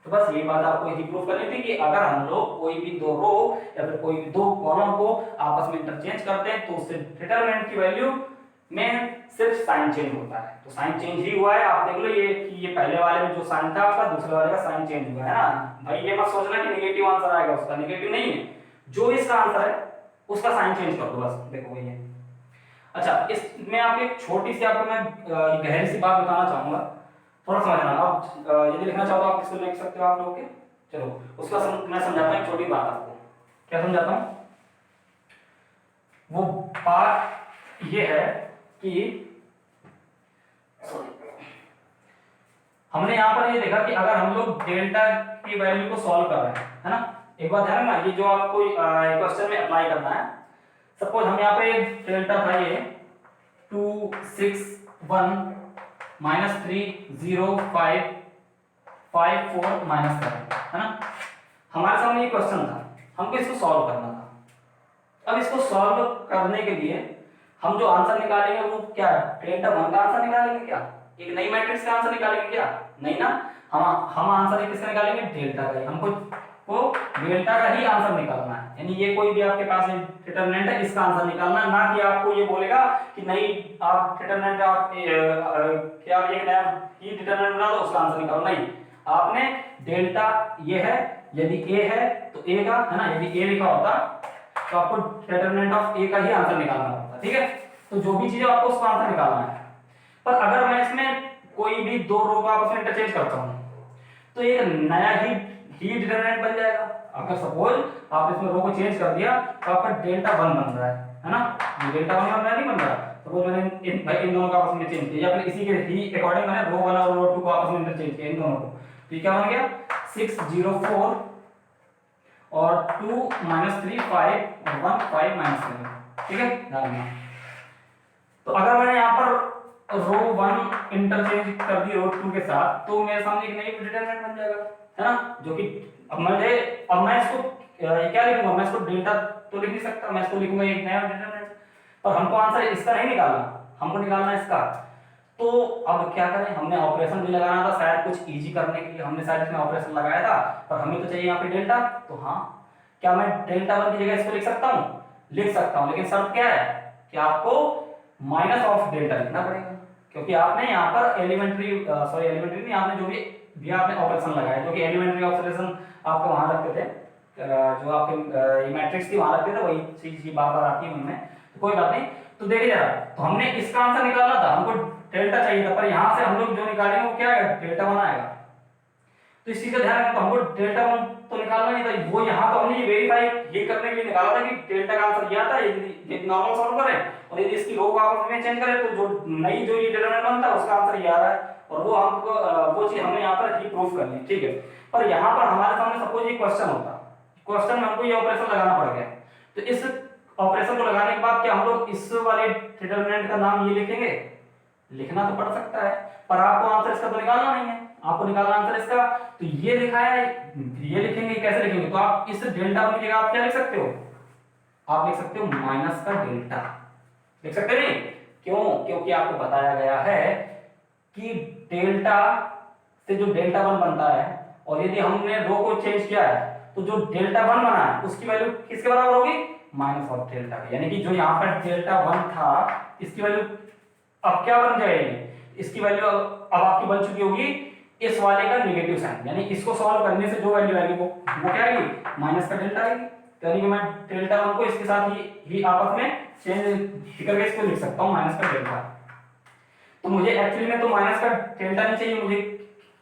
तो बस ये बात आपको यही प्रूव करनी थी कि अगर हम लोग कोई भी दो रो या फिर कोई भी दो कॉलम को आपस में इंटरचेंज करते हैं तो उससे डिटरमिनेंट की वैल्यू में सिर्फ साइन चेंज होता है, तो साइन चेंज ही हुआ है, आप देख लो ये कि ये पहले वाले में जो साइन था आपका दूसरे वाले का साइन चेंज हुआ है ना भाई, ये मत सोचना कि नेगेटिव आंसर आएगा, उसका नेगेटिव नहीं है, जो इसका आंसर है उसका साइन चेंज कर दो बस, देखो वही है। अच्छा, इसमें आपको एक छोटी सी आपको मैं गहरी सी बात बताना चाहूंगा, थोड़ा समझना, आप यदि लिखना चाहो तो आप इसको लिख सकते हो आप लोग के, चलो उसका मैं समझाता हूँ एक छोटी बात आपको, क्या समझाता हूँ, वो बात ये है कि हमने यहाँ पर ये देखा कि अगर हम लोग डेल्टा की वैल्यू को सॉल्व कर रहे हैं, है ना, एक बात ध्यान रखना, ये जो आपको क्वेश्चन में अप्लाई करना है, सपोज हम यहाँ पे डेल्टा था ये 2 6 1 -3 0 5 5 4 -7, है ना, हमारे सामने ये क्वेश्चन था, हमको इसको सॉल्व करना था। अब इसको सॉल्व करने के लिए हम जो आंसर निकालेंगे वो क्या है, डेल्टा 1 का आंसर निकालेंगे क्या, एक नई मैट्रिक्स का आंसर निकालेंगे क्या, नहीं ना, हम आंसर किसका निकालेंगे, डेल्टा का ही, हमको वो डेल्टा का ही आंसर निकालना है, यानी ये कोई भी आपके पास डिटरमिनेंट है इसका आंसर निकालना है, ना कि आपको ये बोलेगा कि नहीं आप डिटरमिनेंट आप क्या एक नया ही डिटरमिनेंट बना दो उसका आंसर निकालो, नहीं, आपने डेल्टा ये है, यदि ए है तो ए का, है ना, यदि ए लिखा होता तो आपको डिटरमिनेंट ऑफ ए का ही आंसर निकालना होता, ठीक है, तो जो भी चीज है आपको उसका आंसर निकालना है। पर अगर मैं इसमें कोई भी दो रो को आपस में इंटरचेंज करता हूं तो एक नया ही डिटरमिनेंट बन जाएगा, अगर सपोज आप इसमें रो को चेंज कर दिया तो आपका डेल्टा 1 बन रहा है ना, ये डेल्टा 1 बन रहा नहीं बन रहा, सपोज मैंने इन दोनों का आपस में चेंज किया या फिर इसी के ही अकॉर्डिंग मैंने रो 1 और रो 2 को आपस में इंटरचेंज किया इन दोनों को, तो ये क्या बन गया 6 0 4 और 2 -3 5 और 1 5 -7, ठीक है, ध्यान रखना। तो अगर मैंने यहाँ पर रो 1 इंटरचेंज कर दी रो 2 के साथ तो मेरे सामने एक नई डिटरमिनेंट बन जाएगा, है ना, जो कि अब मैं इसको क्या लिखूंगा, मैं इसको डेल्टा तो लिख नहीं सकता, मैं इसको लिखूंगा एक नया डिटरमिनेंट, पर हमको आंसर इसका नहीं निकालना, हमको निकालना इसका, तो अब क्या करें, हमने ऑपरेशन भी लगाना था शायद कुछ इजी करने के लिए, हमने शायद इसमें ऑपरेशन लगाया था, पर हमें तो चाहिए यहाँ पे डेल्टा, तो हाँ क्या मैं डेल्टा 1 की जगह इसको लिख सकता हूँ, लिख सकता हूँ, लेकिन शर्त क्या है कि आपको माइनस ऑफ डेल्टा लिखना पड़ेगा, क्योंकि आपने यहाँ पर एलिमेंट्री नहीं, आपने जो भी आपने ऑपरेशन लगाया, जो कि एलिमेंट्री ऑपरेशन आपको वहां रखते थे, जो आपके मैट्रिक्स थी वहां रखते थे, वही चीज ही बार बार आती है उनमें, तो कोई बात नहीं। तो देखिए जरा, तो हमने इसका आंसर निकालना था, हमको डेल्टा चाहिए था, पर यहाँ से हम लोग जो निकालेंगे वो क्या है, डेल्टा 1 आएगा, तो इस चीज का ध्यान रखना, तो हमको डेल्टा 1 तो निकालना नहीं था, वो यहाँ तो हमने वेरीफाई ये करने के लिए निकाला था कि डेल्टा का आंसर क्या था, यदि नॉर्मल सॉल्व करें और यदि इसकी रो को आपस में चेंज करें तो जो नई जो ये डिटरमिनेंट बनता है उसका आंसर ये आ रहा है, और वो हमको वो चीज हमने यहाँ पर ही प्रूफ कर ली, ठीक है। पर यहाँ पर हमारे सामने सपोज ये क्वेश्चन होता, क्वेश्चन में हमको ये ऑपरेशन लगाना पड़ गया, तो इस ऑपरेशन को लगाने के बाद क्या हम लोग इस वाले डिटरमिनेंट का नाम ये लिखेंगे, लिखना तो पड़ सकता है, पर आपको आंसर इसका तो निकालना नहीं है, आपको निकालना आंसर इसका, तो ये लिखा है ये लिखेंगे, कैसे लिखेंगे, तो आप इस डेल्टा की जगह आप क्या लिख सकते हो, आप लिख सकते हो माइनस का डेल्टा, लिख सकते नहीं, क्यों, क्योंकि आपको बताया गया है कि डेल्टा से जो डेल्टा 1 बनता है और यदि हमने रो को चेंज किया है तो जो डेल्टा 1 बना है उसकी वैल्यू किसके बराबर होगी, माइनस ऑफ डेल्टा की, यानी कि जो यहाँ पर डेल्टा 1 था इसकी वैल्यू अब क्या बन जाएगी, इसकी वैल्यू अब आपकी बन चुकी होगी इस वाले का नेगेटिव साइन, यानी इसको सॉल्व करने से जो वैल्यू आएगी वो क्या आएगी, माइनस का डेल्टा आएगी, यानी कि मैं डेल्टा 1 को इसके साथ ही आपस में चेंज करके इसको लिख सकता हूं माइनस का डेल्टा। तो मुझे एक्चुअली में तो माइनस का डेल्टा नहीं चाहिए, मुझे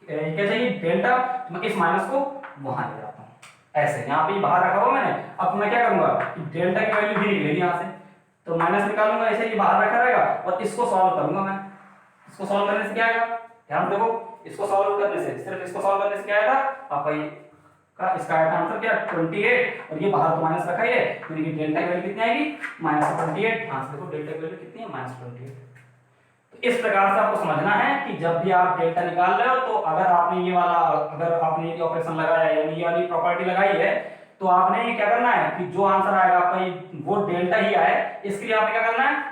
क्या चाहिए, डेल्टा, तो मैं इस माइनस को वहां ले जाता हूं, ऐसे यहाँ पे बाहर रखा हुआ मैंने, अब मैं क्या करूंगा कि डेल्टा की वैल्यू भी निकलेगी यहाँ से, तो माइनस निकालूंगा, ऐसे ये बाहर रखा रहेगा और इसको सॉल्व करूंगा मैं, इसको सॉल्व करने से क्या आएगा, ध्यान देखो इसको सॉल्व करने से, सिर्फ इसको सॉल्व करने से क्या आएगा आपका ये का इसका आया था आंसर क्या 28, और ये बाहर तो माइनस रखा ही है, यानी कि डेल्टा की वैल्यू कितनी आएगी -28। ध्यान से देखो डेल्टा की वैल्यू कितनी है -28। तो इस प्रकार से आपको समझना है कि जब भी आप डेल्टा निकाल रहे हो, तो अगर आपने ये वाला, अगर आपने ये ऑपरेशन लगाया है यानी ये वाली प्रॉपर्टी लगाई है, तो आपने ये क्या करना है कि जो आंसर आएगा आपका ये वो डेल्टा ही आए, इसके लिए आपने क्या करना है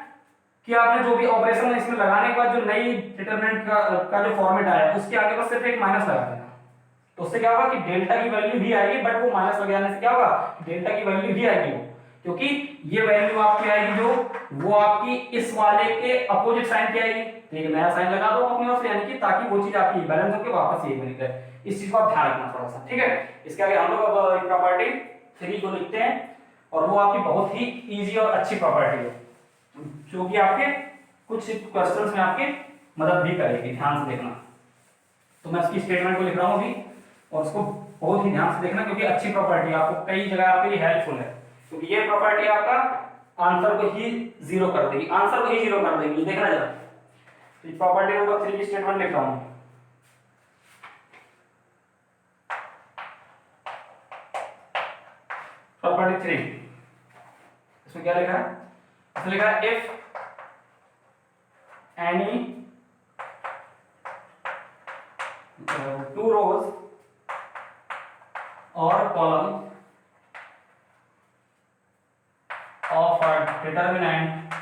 कि आपने जो भी ऑपरेशन है इसमें लगाने के बाद जो नई डिटरमिनेंट का जो फॉर्मेट आया है उसके आगे बस सिर्फ एक माइनस लगा देना। तो उससे क्या होगा कि डेल्टा की वैल्यू भी आएगी, बट वो माइनस लग जाने से क्या होगा डेल्टा की वैल्यू ही आएगी, क्योंकि ये वैल्यू आपकी आएगी जो वो आपकी इस वाले के अपोजिट साइन की आएगी। तो एक नया साइन लगा दो अपनी ओर से, यानी कि ताकि वो चीज आपकी बैलेंस होकर वापस ये बन जाए। इस चीज को आप ध्यान रखना थोड़ा सा, ठीक है। इसके आगे हम लोग अब प्रॉपर्टी 3 को लिखते हैं, और वो आपकी बहुत ही इजी और अच्छी प्रॉपर्टी है, जो कि आपके कुछ क्वेश्चंस में आपकी मदद भी करेगी। ध्यान से देखना। तो मैं इसकी स्टेटमेंट को लिख रहा हूं अभी, और उसको बहुत ही ध्यान से देखना, क्योंकि अच्छी प्रॉपर्टी आपको कई जगह आपके लिए हेल्पफुल है, क्योंकि ये प्रॉपर्टी आपका आंसर को ही जीरो कर देगी, आंसर को ही जीरो कर देगी। देखना जरा, तो प्रॉपर्टी नंबर 3 की स्टेटमेंट लिख रहा हूं। प्रॉपर्टी 3, इसमें क्या लिखा है, इसमें लिखा है इफ एनी टू रोज और column of a determinant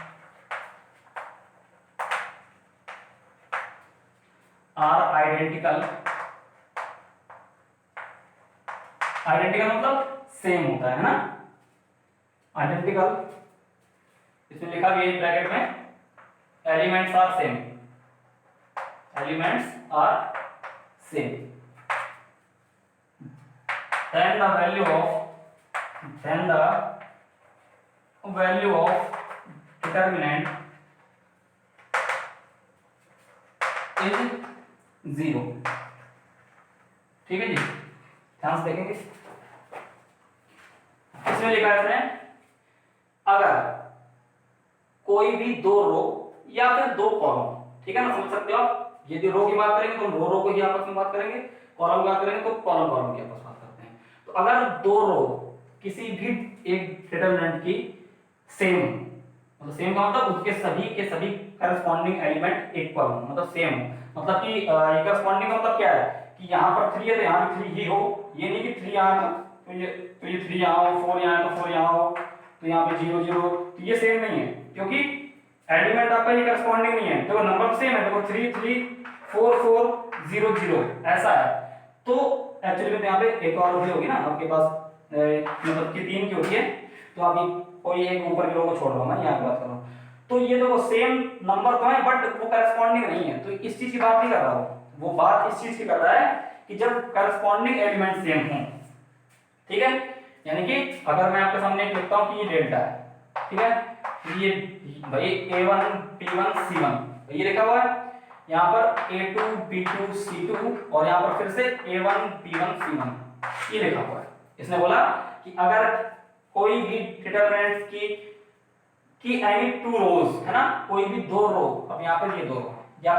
are identical, identical मतलब सेम होता है ना, आइडेंटिकल, इसमें लिखा भी है ब्रैकेट में elements are same, elements are same, then the value of determinant is 0। ठीक है जी, ध्यान से देखेंगे। इसमें लिखा है अगर कोई भी 2 रो या फिर 2 कॉलम, ठीक है ना, समझ सकते हो आप। यदि रो की बात करेंगे तो रो को ही आपस में बात करेंगे, कॉलम की बात करेंगे तो कॉलम की आपस में बात करते हैं। तो अगर 2 रो किसी भी एक डिटरमिनेंट की सेम, मतलब सेम का मतलब उसके सभी के सभी करस्पॉन्डिंग एलिमेंट इक्वल हो, मतलब सेम हो, मतलब कि करस्पॉन्डिंग का मतलब क्या है कि यहाँ पर 3 है तो यहाँ भी 3 ही हो, ये नहीं कि 3 यहाँ तो ये 3 यहाँ हो, 4 यहाँ है तो 4 यहाँ हो, तो यहाँ पे 0 0, तो ये सेम नहीं है, क्योंकि एलिमेंट आपका ये करस्पॉन्डिंग नहीं है। देखो नंबर सेम है, देखो 3 3 4 4 0 0 ऐसा है। तो एक्चुअली में यहाँ पे एक और भी होगी ना आपके पास, मतलब कि 3 की होती है, तो आप कोई एक ऊपर के रो को छोड़ रहा हूं, मैं यहाँ की बात कर रहा हूँ। तो ये देखो सेम नंबर तो है, बट वो करस्पॉन्डिंग नहीं है, तो इस चीज की बात नहीं कर रहा हूँ, वो बात इस चीज की कर रहा है कि जब करस्पॉन्डिंग एलिमेंट सेम हो, ठीक है। यानी कि अगर मैं आपके सामने एक लिखता हूँ कि ये डेल्टा है, ठीक है, ये भाई A1 P1 C1 ये लिखा हुआ है, यहाँ पर A2 B2 C2, और यहाँ पर फिर से A1 B1 C1 ये लिखा हुआ है। इसने बोला कि अगर कोई भी डिटरमिनेंट की एनी 2 रोज है ना, कोई भी 2 रो, अब यहाँ पर ये 2 रो या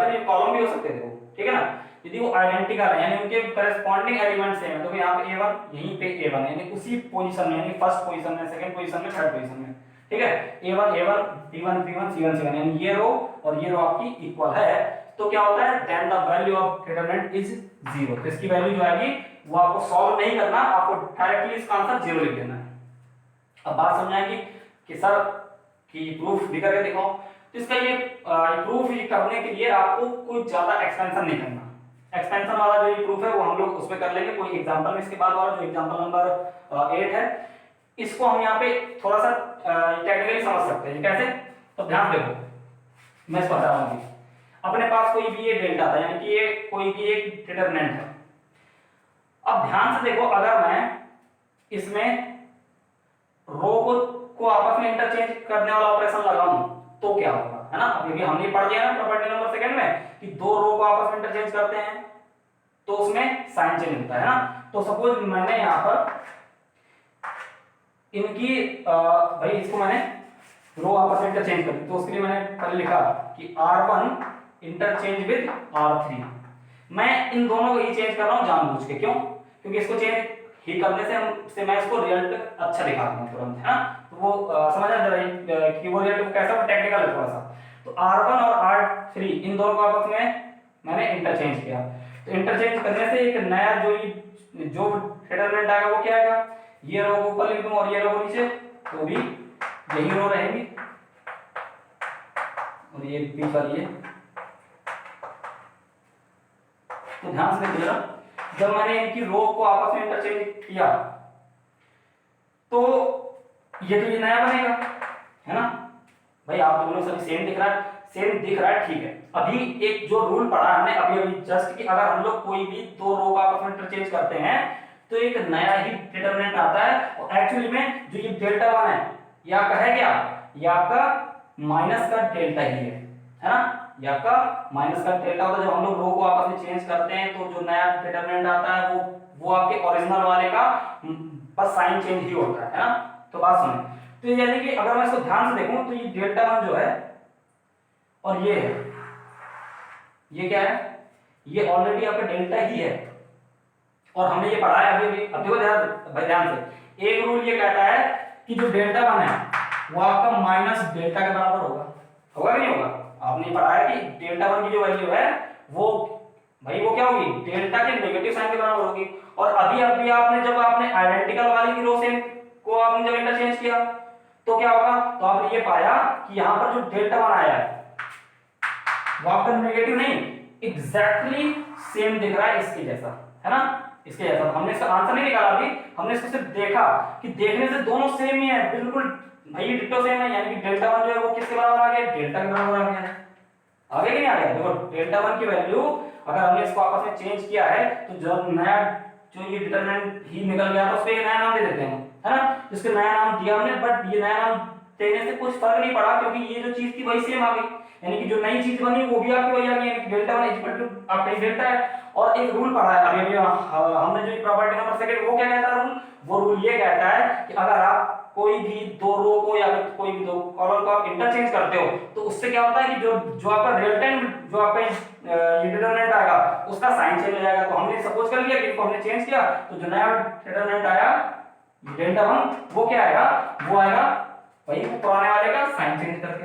फिर ये कॉलम भी हो सकते थे, ठीक है ना, यदि वो आइडेंटिकल है यानी उनके करस्पॉन्डिंग एलिमेंट सेम है, तो यहाँ पे A1 यहीं पे A1 यानी उसी पोजीशन में, यानी फर्स्ट पोजीशन में, सेकंड पोजीशन में, थर्ड पोजीशन में, ठीक है, A1 A1 B1 B1 C1 C1 यानी ये रो और ये रो आपकी इक्वल है, तो क्या होता है then the value of determinant is 0। तो इसकी वैल्यू जो आएगी वो आपको सॉल्व नहीं करना, आपको डायरेक्टली इसका आंसर 0 लिख देना है। अब बात समझाएंगे कि सर कि प्रूफ भी करके दिखाओ, तो इसका ये प्रूफ करने के लिए आपको कुछ ज्यादा एक्सपेंशन नहीं करना। एक्सपेंशन वाला जो ये प्रूफ है वो हम लोग उसमें कर लेंगे कोई एग्जांपल में। इसके बाद वाला जो एग्जांपल नंबर 8 है, इसको हम यहाँ पे थोड़ा सा टेक्निकली समझ सकते हैं। कैसे, तो ध्यान देखो, मैं इसको बता रहा हूँ। अपने पास कोई भी ये डेल्टा था, यानी कि ये कोई भी एक डिटरमिनेंट है। अब ध्यान से देखो, अगर मैं इसमें रो को आपस में इंटरचेंज करने वाला ऑपरेशन लगाऊं तो क्या होगा, है ना। अभी हमने पढ़ लिया ना प्रॉपर्टी नंबर सेकंड में कि 2 रो को आपस में इंटरचेंज करते हैं तो उसमें साइन चेंज होता है ना। तो सपोज मैंने यहां पर इनकी भाई इसको मैंने रो आपस में इंटरचेंज कर दी, तो उसके लिए मैंने पहले लिखा कि R1 इंटरचेंज विद R3। मैं इन दोनों को ही चेंज कर रहा हूँ जानबूझ के, क्यों? क्योंकि इसको चेंज ही करने से मैं इसको रिजल्ट अच्छा दिखाता हूँ तुरंत, है ना? तो वो समझ आ रहा है कि वो रिजल्ट कैसा टेक्निकल है थोड़ा सा। तो R1 और R3 इन दोनों को आपस में मैंने इंटरचेंज किया। तो इंटरचेंज करने से एक नया जो डिटरमिनेंट आएगा वो क्या आएगा, ये रो को ऊपर लिख दूं और ये रो को नीचे, तो भी यही रो रहेगी और ये बीच वाली है। तो ध्यान से देखिए जरा, जब मैंने इनकी रो को आपस में इंटरचेंज किया तो ये तो ये नया बनेगा, है ना भाई? आप दोनों सभी सेम दिख रहा है, सेम दिख रहा है, ठीक है। अभी एक जो रूल पढ़ा हमने अभी अभी जस्ट कि अगर हम लोग कोई भी दो रो का आपस में इंटरचेंज करते हैं तो एक नया ही डिटरमिनेंट आता है। और एक्चुअली में जो ये डेल्टा वन है ये आपका है क्या, ये आपका माइनस का डेल्टा ही है ना? ये आपका माइनस का डेल्टा होता है। जब हम लोग रो को आपस में चेंज करते हैं तो जो नया डिटरमिनेंट आता है वो आपके ओरिजिनल वाले का बस साइन चेंज ही होता है ना? तो बात सुने, तो यानी कि अगर मैं इसको ध्यान से देखूं तो ये डेल्टा वन जो है और ये है, ये क्या है, ये ऑलरेडी आपका डेल्टा ही है। और हमने ये पढ़ा है अभी अब देखो ध्यान से, एक रूल ये कहता है कि जो डेल्टा वन है वो आपका माइनस डेल्टा के बराबर होगा, होगा कि नहीं होगा? आपने पढ़ा है कि डेल्टा वन की जो वैल्यू है वो भाई वो क्या होगी, डेल्टा के नेगेटिव साइन के बराबर होगी। और अभी अभी आपने जब आपने आइडेंटिकल वाली की रो सेम को आपने जब इंटरचेंज किया तो क्या होगा, तो आपने ये पाया कि यहां पर जो डेल्टा वन आया है वो आपका नेगेटिव नहीं, एग्जैक्टली सेम दिख रहा है इसके जैसा, है ना? इसके जैसा। हमने इसका आंसर नहीं निकाला अभी, हमने इसको सिर्फ देखा कि देखने से दोनों सेम ही है, बिल्कुल भाई डिट्टो सेम है। यानी कि डेल्टा वन जो है वो किसके बराबर आ गया, डेल्टा के बराबर आ गया है। आगे कि नहीं आ गया? देखो डेल्टा वन की वैल्यू अगर हमने इसको आपस में चेंज किया है तो जब नया जो ये डिटरमिनेंट ही निकल गया तो उसको एक नया नाम दे देते हैं, है ना? जिसके नया नाम दिया हमने, बट ये नया नाम देने से कुछ फर्क नहीं पड़ा क्योंकि ये जो चीज थी वही सेम आ गई। यानी कि जो नई चीज बनी वो भी आपकी वही आ गई, यानी कि डेल्टा वन इक्वल टू आपका डेल्टा है। और एक रूल पढ़ा है अभी हमने जो प्रॉपर्टी नंबर सेकंड, वो क्या कहता है रूल? वो रूल ये कहता है कि अगर आप कोई भी दो रो को या फिर कोई भी दो कॉलम को आप इंटरचेंज करते हो तो उससे क्या होता है कि जो आपका रियल टाइम जो आपका ये डिटरमिनेंट आएगा उसका साइन चेंज हो जाएगा। तो हमने सपोज कर लिया कि इसको हमने चेंज किया तो जो नया डिटरमिनेंट आया डेल्टा वन वो क्या आएगा, वो आएगा भाई वो पुराने वाले का साइन चेंज करके।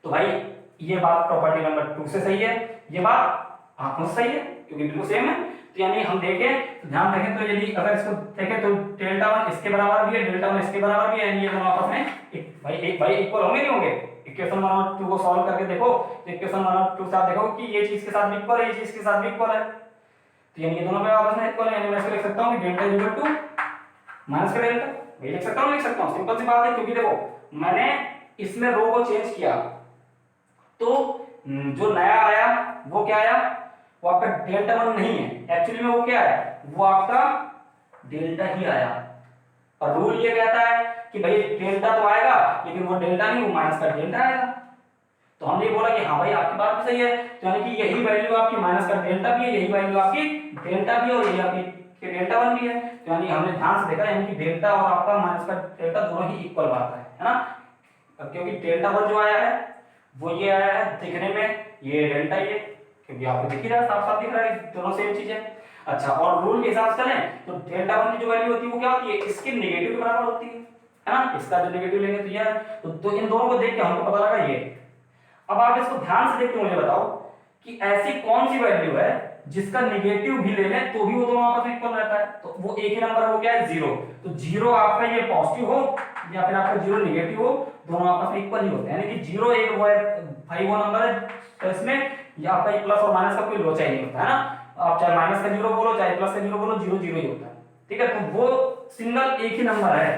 तो भाई ये बात प्रॉपर्टी नंबर 2 से सही है, ये बात आंखों से सही है क्योंकि बिल्कुल सेम है। तो यानी हम देखें ध्यान रखें तो यदि अगर इसको देखें तो डेल्टा वन इसके बराबर भी है, डेल्टा वन इसके बराबर भी है, यानी ये दोनों आपस में भाई इक्वल होंगे नहीं होंगे? इक्वेशन 1 और 2 को सॉल्व करके देखो तो इक्वेशन 1 और 2 से आप देखो कि ये चीज के साथ भी इक्वल है, ये चीज के साथ भी इक्वल है। तो यानी ये दोनों पे आपस में इक्वल है, यानी मैं इसको लिख सकता हूं कि डेल्टा इक्वल टू माइनस का डेल्टा। ये लिख सकता हूं सिंपल सी बात है क्योंकि देखो मैंने इसमें रो को चेंज किया तो जो नया आया वो क्या आया, वो आपका डेल्टा वन नहीं है, एक्चुअली में वो क्या है, वो आपका डेल्टा ही आया। और रूल ये कहता है कि भाई डेल्टा तो आएगा लेकिन वो डेल्टा नहीं, वो माइनस का डेल्टा आएगा। तो हमने ये बोला कि हाँ भाई आपकी बात भी सही है, तो यानी कि यही वैल्यू आपकी माइनस का डेल्टा भी है, यही वैल्यू आपकी डेल्टा भी है और यही आपकी डेल्टा वन भी है। तो यानी हमने ध्यान से देखा यानी कि डेल्टा और आपका माइनस का डेल्टा दोनों ही इक्वल बात है ना? अब क्योंकि डेल्टा वन जो आया है वो ये आया है दिखने में ये डेल्टा ही है क्योंकि आपको दिख ही रहा है, साफ साफ दिख रहा है दोनों सेम चीज है। अच्छा, और रूल के हिसाब से चलें तो डेल्टा वन की जो वैल्यू होती है वो क्या होती है, इसके नेगेटिव के बराबर होती है ना? इसका जो नेगेटिव लेंगे तो ये है। तो इन दोनों को देख के हमको पता लगा ये। अब आप इसको ध्यान से देख के मुझे बताओ कि ऐसी कौन सी वैल्यू है जिसका नेगेटिव भी ले लें तो भी वो दोनों आपस में इक्वल रहता है? तो वो एक ही नंबर है, वो क्या है, जीरो। तो जीरो आपका ये पॉजिटिव हो या फिर आपका जीरो नेगेटिव हो, दोनों आपस में इक्वल ही होते हैं। यानी कि जीरो एक वो है भाई वो नंबर है तो इसमें या आपका प्लस और माइनस का कोई लोचा ही नहीं होता है ना? आप चाहे माइनस का जीरो बोलो चाहे प्लस का जीरो बोलो, जीरो जीरो ही होता है, ठीक है? तो वो सिंगल एक ही नंबर है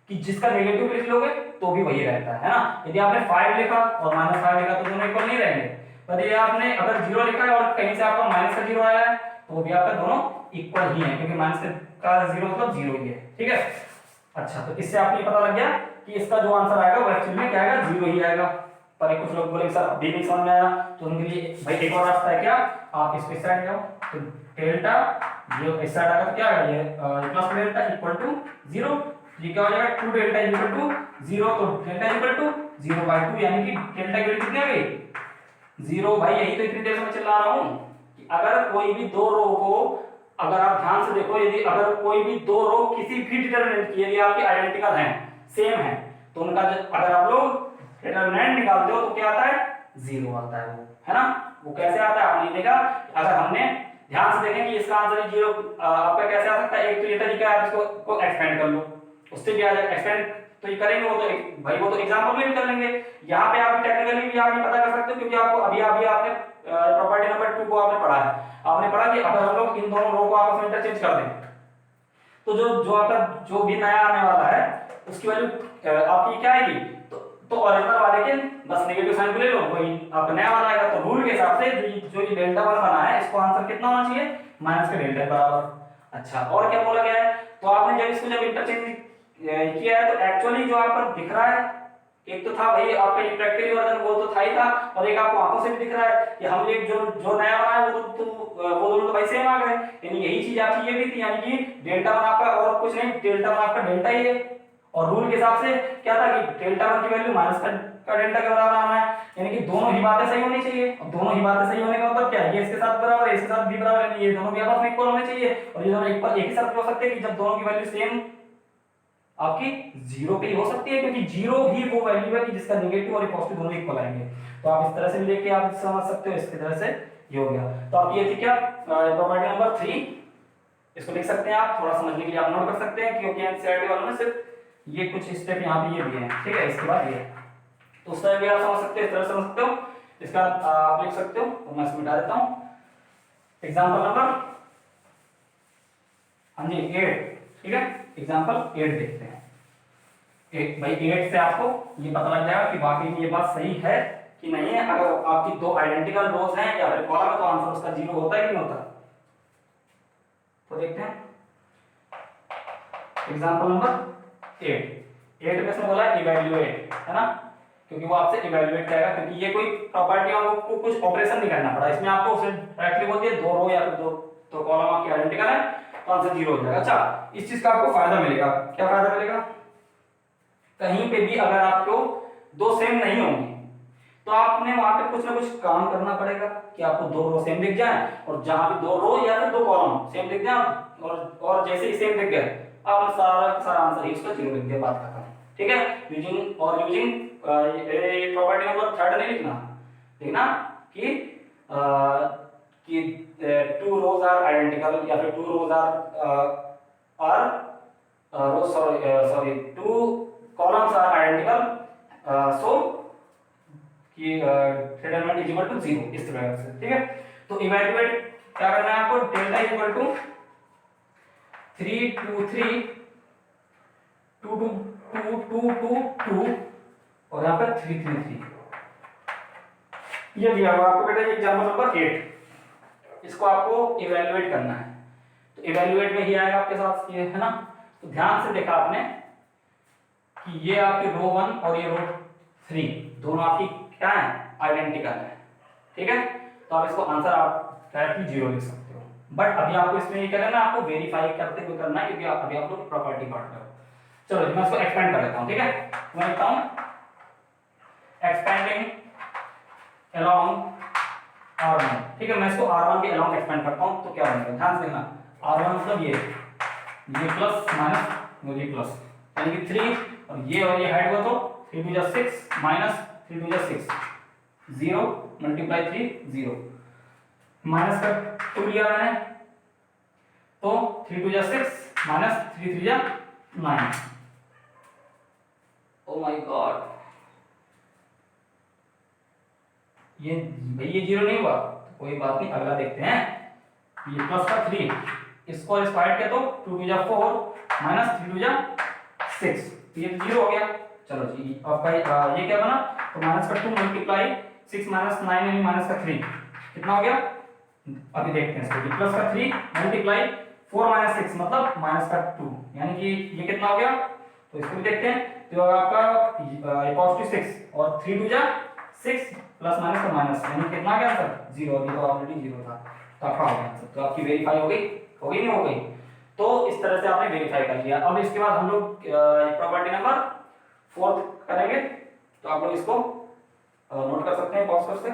कि जिसका नेगेटिव लिख लोगे तो भी वही रहता है ना? यदि आपने 5 लिखा और -5 लिखा तो दोनों इक्वल नहीं रहेंगे, पर ये आपने अगर जीरो लिखा है और कहीं से आपका माइनस का जीरो आया है तो भी आपका दोनों इक्वल ही है क्योंकि माइनस का जीरो मतलब जीरो ही है, ठीक है? अच्छा, तो इससे आपको ये पता लग गया कि इसका जो आंसर आएगा वो एक्चुअली में क्या आएगा, जीरो ही आएगा। पर कुछ लोग बोले सर अभी नहीं समझ में आया, तो उनके लिए भाई एक और रास्ता है क्या, आप इस साइड जाओ तो डेल्टा ये इस साइड आएगा तो क्या आएगा, ये plus delta equal to zero, ये क्या हो जाएगा 2 डेल्टा इक्वल टू 0, तो डेल्टा इक्वल टू 0/2 यानी कि डेल्टा की वैल्यू कितनी आ गई जीरो भाई, यही तो इतनी देर से मैं चिल्ला रहा हूं कि अगर कोई भी दो रो को, अगर आप ध्यान से देखो, यदि अगर कोई भी दो रो किसी भी डिटरमिनेंट की यदि आपकी आइडेंटिकल हैं, सेम है, तो उनका अगर आप लोग डिटरमिनेंट निकालते हो तो क्या आता है, जीरो आता है वो, है ना। वो कैसे आता है आपने देखा, अगर हमने ध्यान से देखें कि इसका आंसर जीरो आपका कैसे आ सकता है। एक तो ये तरीका है, आप इसको को एक्सपेंड कर लो, उससे भी आ जाएगा। एक्सपेंड तो ये करेंगे वो तो भाई वो तो एग्जांपल में भी कर लेंगे। यहाँ पे आप टेक्निकली भी आप ये पता कर सकते हो, क्योंकि आपको अभी अभी आपने प्रॉपर्टी नंबर 2 को आपने पढ़ा है। आपने पढ़ा कि अगर हम लोग इन दोनों रो को आपस में इंटरचेंज कर दें तो जो जो आपका जो भी नया आने वाला है उसकी वैल्यू आपकी क्या आएगी, तो ओरिजिनल वाले के बस नेगेटिव साइन को ले लो, वही आपका नया वाला आएगा। तो रूल के हिसाब से जो ये डेल्टा 1 बना है, इसको आंसर कितना होना चाहिए, माइनस के डेल्टा बराबर। अच्छा, और क्या बोला गया है, तो आपने जब इसको जब इंटरचेंज किया है तो एक्चुअली जो आपको दिख रहा है, एक तो था भाई आपका ये प्रैक्टिकली वर्जन, वो तो था ही था, और एक आपको आंखों से भी दिख रहा है कि हम एक जो जो नया बना है वो दोनों तो भाई सेम आ गए। यानी यही चीज आपकी ये भी थी, यानी कि डेल्टा 1 आपका और कुछ नहीं, डेल्टा 1 आपका डेल्टा ही है। और रूल के हिसाब से क्या था कि डेल्टा 1 की वैल्यू माइनस का डेल्टा के बराबर आना है, यानी कि दोनों ही बातें सही होनी चाहिए। और दोनों ही बातें सही होने का मतलब क्या है, ये इसके साथ बराबर है, इसके साथ भी बराबर है, ये दोनों भी आपस में इक्वल होने चाहिए। और ये दोनों एक ही साथ हो सकते हैं कि जब दोनों की वैल्यू सेम आपकी जीरो पे ही हो सकती है, क्योंकि जीरो ही वो वैल्यू है कि जिसका नेगेटिव और पॉजिटिव दोनों इक्वल आएंगे। तो आप इस तरह से भी लेके आप समझ सकते हो, इस तरह से ये हो गया। तो आप ये थी क्या प्रॉपर्टी नंबर 3, इसको लिख सकते हैं आप, थोड़ा समझने के लिए आप नोट कर सकते हैं, क्योंकि एनसीईआरटी वालों ने सिर्फ ये कुछ स्टेप यहाँ पे ये दिए हैं, ठीक है। इसके बाद ये तो उस तरह भी आप समझ सकते हो, इस तरह समझ सकते हो। इसका आप लिख सकते हो, तो मैं इसमें मिटा देता हूँ। एग्जाम्पल नंबर हाँ जी 8, ठीक है, एग्जाम्पल 8 देखते हैं। एक भाई 8 से आपको ये पता लग जाएगा कि वाकई में ये बात सही है कि नहीं है। अगर आपकी दो आइडेंटिकल रोज हैं या फिर कॉलम है तो आंसर उसका जीरो होता है कि नहीं होता। तो देखते हैं एग्जाम्पल नंबर 8 में से बोला इवैल्यूएट, है ना, क्योंकि वो आपसे इवैल्यूएट करेगा, क्योंकि ये कोई प्रॉपर्टी आपको कुछ ऑपरेशन नहीं करना पड़ा इसमें, आपको उसे डायरेक्टली बोल दिया दो रो या फिर दो कॉलम आपकी आइडेंटिकल है तो आंसर जीरो हो जाएगा। अच्छा, इस चीज का आपको फायदा मिलेगा, क्या फायदा मिलेगा, कहीं पे भी अगर आपको दो सेम नहीं होंगे तो आपने वहां पे कुछ ना कुछ काम करना पड़ेगा कि आपको दो रो सेम दिख जाए, और जहां भी दो रो या फिर दो कॉलम सेम दिख जाए और जैसे ही सेम दिख गए आप सारा आंसर ही उसका जीरो लिख दिया, बात खत्म, ठीक है। यूजिंग प्रॉपर्टी नंबर 3 नहीं लिखना, लिखना कि टू रोज आर आइडेंटिकल या फिर two rows are sorry two columns are identical, so कि डिटरमिनेंट इज इक्वल टू 0, इस तरह से, ठीक है। तो इवैल्यूएट क्या करना है आपको, डेल्टा इक्वल टू 3 2 3 2 2 2 2 2 2 और यहाँ पर 3 3 3 ये दिया हुआ आपको बेटा एग्जांपल नंबर 8, इसको आपको इवैल्यूएट करना है। तो इवैल्यूएट में ही आएगा आपके साथ ये, है ना। तो ध्यान से देखा आपने कि ये आपकी रो 1 और ये रो 3 दोनों आपकी क्या है, आइडेंटिकल है, ठीक है। तो आप इसको आंसर आप डायरेक्टली जीरो लिख सकते हो, बट अभी आपको इसमें ये क्या करना है, आपको वेरीफाई करते हुए करना है, क्योंकि अभी आप लोग प्रॉपर्टी पढ़ रहे हो। चलो मैं इसको एक्सपेंड कर देता हूं, ठीक है। मैं लिखता हूं एक्सपेंडिंग अलोंग R1, ठीक है। मैं इसको R1 के अलोंग एक्सपेंड करता हूं तो क्या बनेगा, ध्यान से देखना। R1 मतलब ये प्लस माइनस ये प्लस, यानी कि 3 और ये हाइट हुआ तो 3 2 6 माइनस 3 2 6 0 मल्टीप्लाई 3 0 माइनस का 2 लिया मैंने तो 3 2 6 माइनस 3 3 9। ओ माय गॉड, ये भाई ये जीरो नहीं हुआ तो कोई बात नहीं, अगला देखते हैं। ये प्लस का 3 इसको स्क्वायर किया तो 2 2 4 माइनस 3 2 6, ये जीरो हो गया। चलो जी आपका ये क्या बना, तो माइनस का 2 मल्टीप्लाई 6 माइनस 9 यानी माइनस का 3 कितना हो गया, अभी देखते हैं इसको। प्लस का 3 मल्टीप्लाई 4 माइनस 6 मतलब माइनस का 2, यानी कि ये कितना हो गया, तो इसको भी देखते हैं। तो आपका पॉजिटिव 6 और 3 2 6 प्लस माइनस का माइनस, यानी कितना आ गया आंसर जीरो, अभी तो ऑलरेडी जीरो था तो आपका हो गया आंसर। तो आपकी वेरीफाई हो गई नहीं हो गई, तो इस तरह से आपने वेरीफाई कर लिया। अब इसके बाद हम लोग प्रॉपर्टी नंबर 4 करेंगे, तो आप लोग इसको नोट कर सकते हैं पॉज करके।